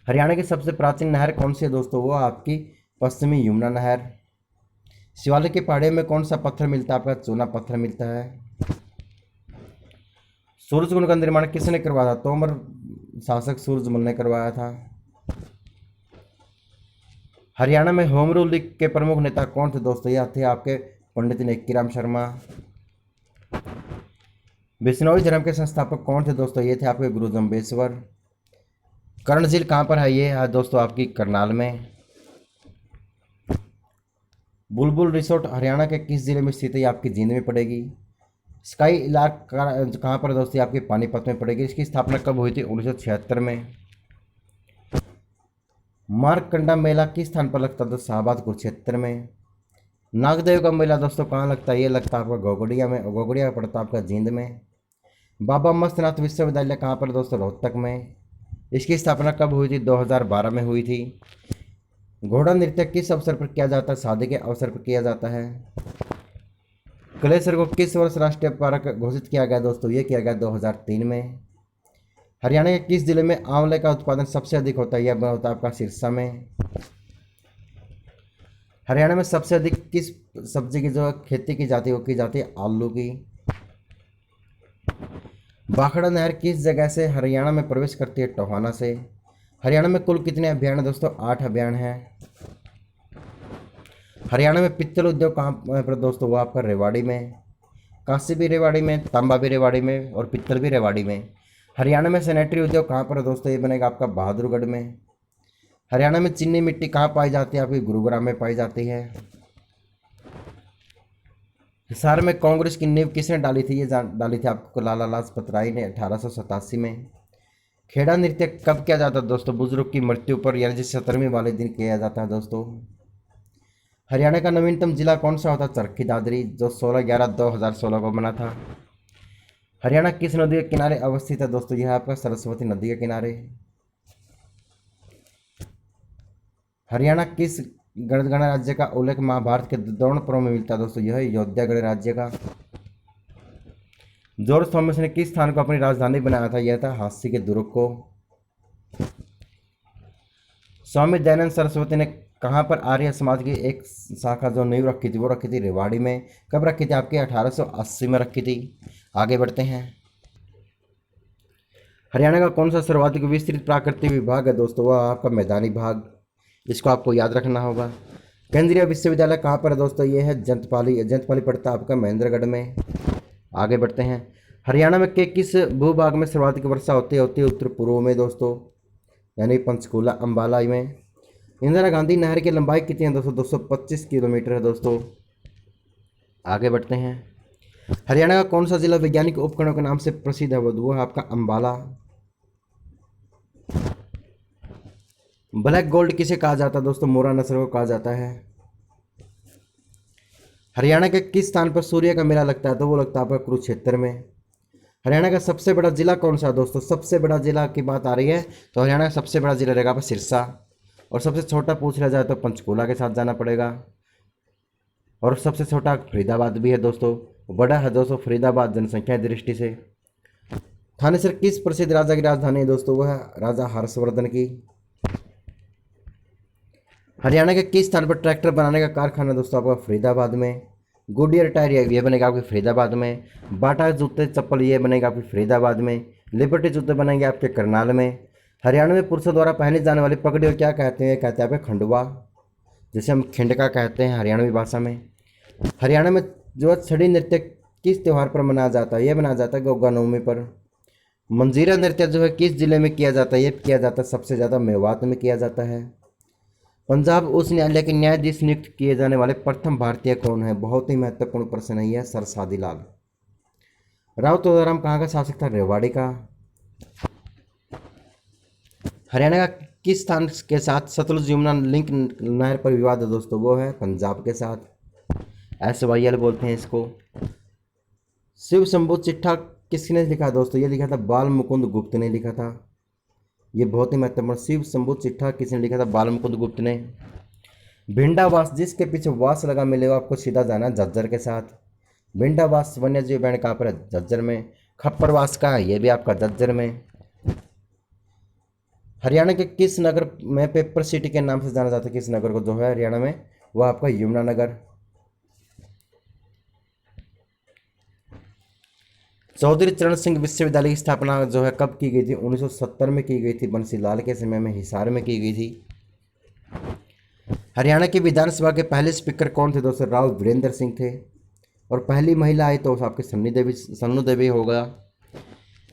[SPEAKER 1] हरियाणा की सबसे प्राचीन नहर कौन सी है दोस्तों? वो आपकी पश्चिमी यमुना नहर। शिवालिक की पहाड़ियों में कौन सा पत्थर मिलता है? आपका चूना पत्थर मिलता है। सूरजकुंड का निर्माण किसने करवाया था? तोमर शासक सूरजमल ने करवाया था। हरियाणा में होम रूल लीग के प्रमुख नेता कौन थे दोस्तों? यह थे आपके पंडित नेकीराम शर्मा। बिश्नोई धर्म के संस्थापक कौन थे दोस्तों? ये थे आपके गुरु जम्बेश्वर। कर्ण झील कहाँ पर है? ये है दोस्तों आपकी करनाल में। बुलबुल रिसोर्ट हरियाणा के किस जिले में स्थित है? ये आपकी जींद में पड़ेगी। स्काई इलाक कहाँ पर दोस्तों? आपकी पानीपत में पड़ेगी। इसकी स्थापना कब हुई थी? 1976 में। मारकंडा मेला किस स्थान पर लगता था? शाहबाद कुरुक्षेत्र में। नागदेव का मेला दोस्तों कहाँ लगता है? ये लगता है आपका गोगड़िया में। गोगड़िया पड़ता है आपका जींद में। बाबा मस्तनाथ विश्वविद्यालय कहाँ पर दोस्तों? रोहतक में। इसकी स्थापना कब हुई थी? 2012 में हुई थी। घोड़ा नृत्य किस अवसर पर किया जाता है? शादी के अवसर पर किया जाता है। कलेसर को किस वर्ष राष्ट्रीय पार्क घोषित किया गया दोस्तों? ये किया गया 2003 में। हरियाणा के किस जिले में आंवले का उत्पादन सबसे अधिक होता है? यह होता है आपका सिरसा में। हरियाणा में सबसे अधिक किस सब्जी की जो खेती की जाती है? वो की जाती है आलू की। बाखड़ा नहर किस जगह से हरियाणा में प्रवेश करती है? टोहाना से। हरियाणा में कुल कितने अभियान हैं दोस्तों? 8 अभियान हैं। हरियाणा में पित्तल उद्योग कहाँ पर दोस्तों? वो आपका रेवाड़ी में। कांस्य भी रेवाड़ी में, तांबा भी रेवाड़ी में और पित्तल भी रेवाड़ी में। हरियाणा में सैनिटरी उद्योग कहाँ पर है दोस्तों? ये बनेगा आपका बहादुरगढ़ में। हरियाणा में चीनी मिट्टी कहाँ पाई जाती है? आपकी गुरुग्राम में पाई जाती है। हिसार में कांग्रेस की नींव किसने डाली थी? ये डाली थी आपको लाला लाजपत राय ने 1887 में। खेड़ा नृत्य कब किया जाता है दोस्तों? बुजुर्ग की मृत्यु पर यानी 17वीं वाले दिन किया जाता है दोस्तों। हरियाणा का नवीनतम जिला कौन सा होता है? चरखी दादरी, जो 16/11/2016 को बना था। हरियाणा किस नदी के किनारे अवस्थित है दोस्तों? यह आपका सरस्वती नदी के किनारे। हरियाणा किस गण राज्य का उल्लेख महाभारत के द्रोण पर्व में मिलता है दोस्तों? यह अयोध्या गणराज्य का। जॉर्ज थॉमस ने किस स्थान को अपनी राजधानी बनाया था? यह था हांसी के दुर्ग को। स्वामी दयानंद सरस्वती ने कहाँ पर आर्य समाज की एक शाखा जो नींव रखी थी? वो रखी थी रेवाड़ी में। कब रखी थी? आपकी 1880 में रखी थी। आगे बढ़ते हैं। हरियाणा का कौन सा सर्वाधिक विस्तृत प्राकृतिक विभाग है दोस्तों? वह आपका मैदानी भाग, इसको आपको याद रखना होगा। केंद्रीय विश्वविद्यालय कहाँ पर है दोस्तों? ये है जंतपाली, जंतपाली पड़ता है आपका महेंद्रगढ़ में। आगे बढ़ते हैं। हरियाणा में के किस भूभाग में सर्वाधिक वर्षा होती है उत्तर पूर्व में दोस्तों, यानी पंचकूला अंबाला में। इंदिरा गांधी नहर की लंबाई कितनी है दोस्तों? 225 किलोमीटर है दोस्तों। आगे बढ़ते हैं। हरियाणा का कौन सा जिला वैज्ञानिक उपकरणों के नाम से प्रसिद्ध है? वो है आपका अंबाला। ब्लैक गोल्ड किसे कहा जाता है दोस्तों? मोरा नस्ल को कहा जाता है। हरियाणा के किस स्थान पर सूर्य का मेला लगता है? तो वो लगता है आपका कुरुक्षेत्र में। हरियाणा का सबसे बड़ा जिला कौन सा है दोस्तों? सबसे बड़ा जिला की बात आ रही है तो हरियाणा का सबसे बड़ा जिला रहेगा आपका सिरसा। और सबसे छोटा पूछ लिया जाए तो पंचकूला के साथ जाना पड़ेगा। और सबसे छोटा फरीदाबाद भी है दोस्तों। बड़ा है दोस्तों फरीदाबाद जनसंख्या की दृष्टि से। थानेसर किस प्रसिद्ध राजा की राजधानी है दोस्तों? वह है राजा हर्षवर्धन की। हरियाणा के किस स्थान पर ट्रैक्टर बनाने का कारखाना दोस्तों? आपका फरीदाबाद में। गुडियर टायर ये बनेगा आपके फरीदाबाद में। बाटा जूते चप्पल ये बनेगा आपके फरीदाबाद में। लिबर्टी जूते बनेंगे आपके करनाल में। हरियाणा में पुरुषों द्वारा पहनी जाने वाली पगड़ी को क्या कहते हैं? कहते हैं आपके खंडवा, जिसे हम खिंडका कहते हैं हरियाणवी भाषा में। हरियाणा में जो है छड़ी नृत्य किस त्यौहार पर मनाया जाता है? यह मनाया जाता है गोगा नवमी पर। मंजीरा नृत्य जो है किस जिले में किया जाता है? ये किया जाता है सबसे ज़्यादा मेवात में किया जाता है। पंजाब उच्च न्यायालय के न्यायाधीश नियुक्त किए जाने वाले प्रथम भारतीय कौन है? बहुत ही महत्वपूर्ण प्रश्न है यह, सर शादीलाल। राव तोदाराम कहाँ का शासक था? रेवाड़ी का। हरियाणा का किस स्थान के साथ सतलुज यमुना लिंक नहर पर विवाद है दोस्तों? वो है पंजाब के साथ। SYL बोलते हैं इसको। शिव शंभु चिट्ठा किसने लिखा दोस्तों? ये लिखा था बाल मुकुंद गुप्त ने लिखा था। ये बहुत ही महत्वपूर्ण, शिव शंभु चिट्ठा किसने लिखा था? बाल मुकुंद गुप्त ने। भिंडावास, जिसके पीछे वास लगा मिलेगा आपको सीधा जाना झज्जर के साथ। भिंडावास वन्य जीव बैंड कहाँ पर है? झज्जर में। खप्परवास का है ये भी आपका झज्जर में। हरियाणा के किस नगर में पेपर सिटी के नाम से जाना जाता है? किस नगर को जो है हरियाणा में? वह आपका यमुनानगर। चौधरी चरण सिंह विश्वविद्यालय की स्थापना जो है कब की गई थी? 1970 में की गई थी। बंसीलाल के समय में हिसार में की गई थी। हरियाणा की विधानसभा के पहले स्पीकर कौन थे दोस्तों? राव वीरेंद्र सिंह थे। और पहली महिला आई तो आपके सन्नू देवी होगा।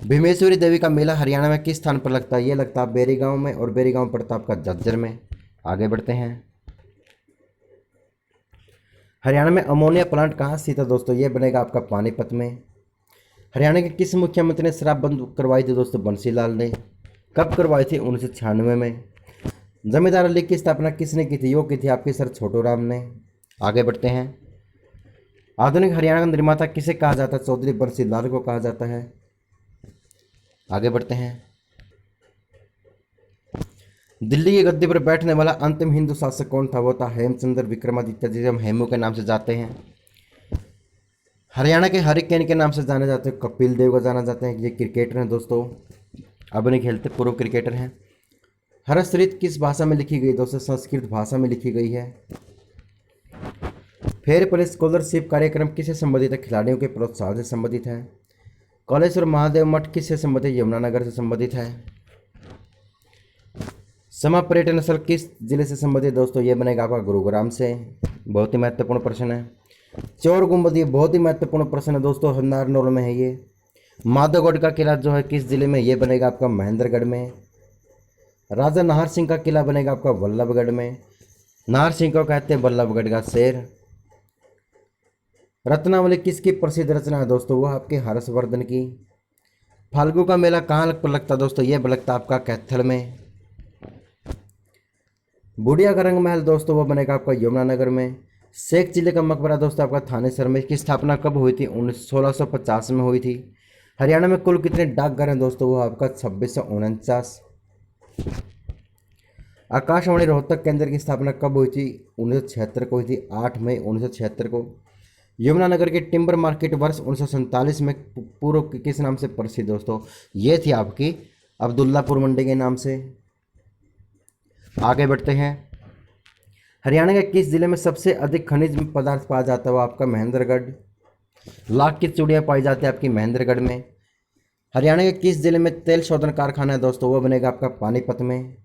[SPEAKER 1] भीमेश्वरी देवी का मेला हरियाणा में किस स्थान पर लगता है? ये लगता है बेरी गांव में, और बेरी गांव पड़ता है आपका झज्जर में। आगे बढ़ते हैं। हरियाणा में अमोनिया प्लांट कहाँ स्थित है दोस्तों? ये बनेगा आपका पानीपत में। हरियाणा के किस मुख्यमंत्री ने शराब बंद करवाई थी दोस्तों? बंसीलाल ने। कब करवाई थी? 1996 में। जमींदार लीग की स्थापना किसने की थी? यो की थी आपके सर छोटूराम ने। आगे बढ़ते हैं। आधुनिक हरियाणा का निर्माता किसे कहा जाता है? चौधरी बंसीलाल को कहा जाता है। आगे बढ़ते हैं। दिल्ली की गद्दी पर बैठने वाला अंतिम हिंदू शासक कौन था? वो था हेमचंद्र विक्रमादित्य, जिसे हम हेमू के नाम से जाते हैं। हरियाणा के हरिकेन के नाम से जाने जाते हैं कपिल देव को जाना जाते हैं। ये क्रिकेटर हैं दोस्तों, अब नहीं खेलते, पूर्व क्रिकेटर हैं। हर्षरीत किस भाषा में लिखी गई दोस्तों? संस्कृत भाषा में लिखी गई है। फेयर प्ले स्कॉलरशिप कार्यक्रम किससे संबंधित है? खिलाड़ियों के प्रोत्साहन से संबंधित है। कॉलेश्वर महादेव मठ किससे संबंधित है? यमुनानगर से संबंधित है। समा पर्यटन स्थल किस जिले से संबंधित है दोस्तों? ये बनेगा आपका गुरुग्राम से। बहुत ही महत्वपूर्ण प्रश्न है। चोर गुंबद, ये बहुत ही महत्वपूर्ण प्रश्न है दोस्तों, नारनौल में है ये। माधवगढ़ का किला जो है किस जिले में? ये बनेगा आपका महेंद्रगढ़ में। राजा नाहर सिंह का किला बनेगा आपका वल्लभगढ़ में। नाहर सिंह को कहते हैं वल्लभगढ़ का शेर। रत्नावली किसकी प्रसिद्ध रचना है दोस्तों? वह आपके हर्षवर्धन की। फाल्गु का मेला कहाँ लगता है दोस्तों? ये लगता है आपका कैथल में। बुढ़िया का रंग महल दोस्तों वो बनेगा आपका यमुनानगर में। शेख जिले का मकबरा दोस्तों आपका थानेसर में। इसकी स्थापना कब हुई थी? 1650 में हुई थी। हरियाणा में कुल कितने डाकघर हैं दोस्तों? वो आपका 2649। आकाशवाणी रोहतक केंद्र की स्थापना कब हुई थी? 1976 को हुई थी, 8 मई 1976 को। यमुनानगर की टिम्बर मार्केट वर्ष 1947 में पूर्व किस नाम से प्रसिद्ध दोस्तों? ये थी आपकी अब्दुल्लापुर मंडी के नाम से। आगे बढ़ते हैं। हरियाणा के किस जिले में सबसे अधिक खनिज पदार्थ पाया जाता है? वो आपका महेंद्रगढ़। लाख की चूड़ियाँ पाई जाती है आपकी महेंद्रगढ़ में। हरियाणा के किस जिले में तेल शोधन कारखाना है दोस्तों? वो बनेगा आपका पानीपत में।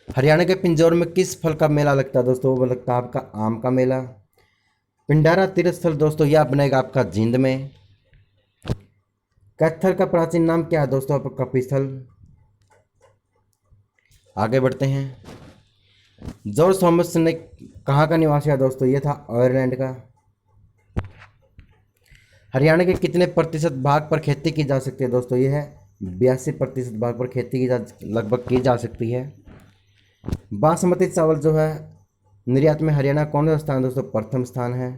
[SPEAKER 1] हरियाणा के पिंजौर में किस फल का मेला लगता है दोस्तों? वो लगता है आपका आम का मेला। पिंडारा तीर्थ स्थल दोस्तों यह बनेगा आपका जींद में। कैथल का प्राचीन नाम क्या है दोस्तों? आपका कपिस्थल। आगे बढ़ते हैं। जॉर्ज थॉमस ने कहाँ का निवासी है दोस्तों? ये था आयरलैंड का। हरियाणा के कितने प्रतिशत भाग पर खेती की जा सकती है दोस्तों? ये है 82% भाग पर खेती की लगभग की जा सकती है। बासमती चावल जो है निर्यात में हरियाणा कौन सा स्थान दोस्तों? प्रथम स्थान है।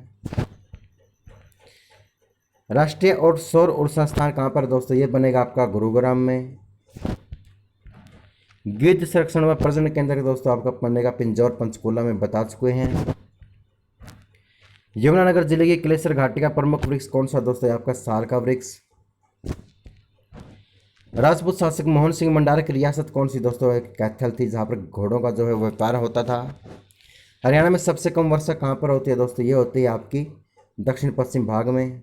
[SPEAKER 1] राष्ट्रीय और सौर ऊर्जा संस्थान कहाँ पर दोस्तों? ये बनेगा आपका गुरुग्राम में। गिद्ध संरक्षण व प्रजनन केंद्र दोस्तों आपका बनेगा पिंजौर पंचकूला में, बता चुके हैं। यमुनानगर जिले की कलेसर घाटी का प्रमुख वृक्ष कौन सा दोस्तों? आपका साल का वृक्ष। राजपूत शासक मोहन सिंह मंडारा की रियासत कौन सी दोस्तों? एक कैथल थी, जहाँ पर घोड़ों का जो है व्यापार होता था। हरियाणा में सबसे कम वर्षा कहाँ पर होती है दोस्तों? ये होती है आपकी दक्षिण पश्चिम भाग में।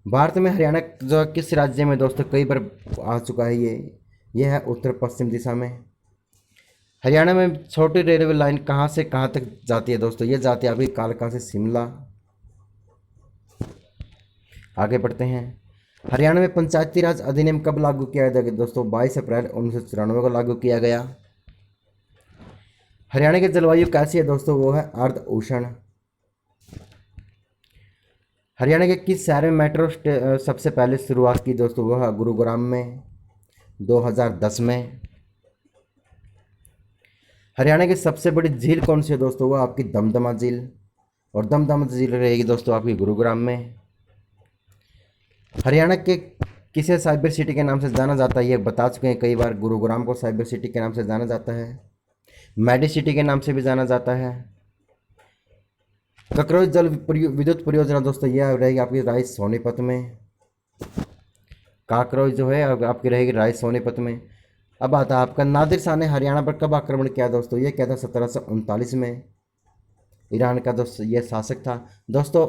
[SPEAKER 1] भारत में हरियाणा जो है किस राज्य में दोस्तों कई बार आ चुका है? ये है उत्तर पश्चिम दिशा में। हरियाणा में छोटी रेलवे लाइन कहाँ से कहाँ तक जाती है दोस्तों? ये जाती है आपकी कालका से शिमला। आगे बढ़ते हैं। हरियाणा में पंचायती राज अधिनियम कब लागू किया गया दोस्तों? 22 अप्रैल 1994 को लागू किया गया। हरियाणा की जलवायु कैसी है दोस्तों? वो है अर्ध उष्ण। हरियाणा के किस शहर में मेट्रो सबसे पहले शुरुआत की दोस्तों? वो है गुरुग्राम में 2010 में। हरियाणा की सबसे बड़ी झील कौन सी है दोस्तों? वो आपकी दमदमा झील, और दमदमा झील रहेगी दोस्तों आपकी गुरुग्राम में। हरियाणा के किसे साइबर सिटी के नाम से जाना जाता है? ये बता चुके हैं कई बार। गुरुग्राम को साइबर सिटी के नाम से जाना जाता है। मेडी सिटी के नाम से भी जाना जाता है। ककरोच जल विद्युत परियोजना दोस्तों यह रहेगी आपकी राय सोनीपत में। काकरोच जो है आपकी रहेगी राय सोनीपत में। अब आता है आपका नादिर शाह ने हरियाणा पर कब आक्रमण किया दोस्तों? ये क्या था 1739 में। ईरान का दोस्तों ये शासक था। दोस्तों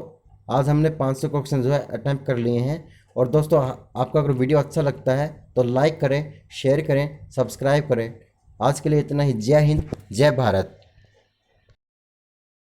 [SPEAKER 1] आज हमने 500 क्वेश्चन जो है अटैम्प्ट कर लिए हैं। और दोस्तों आपका अगर वीडियो अच्छा लगता है तो लाइक करें, शेयर करें, सब्सक्राइब करें। आज के लिए इतना ही। जय हिंद, जय भारत।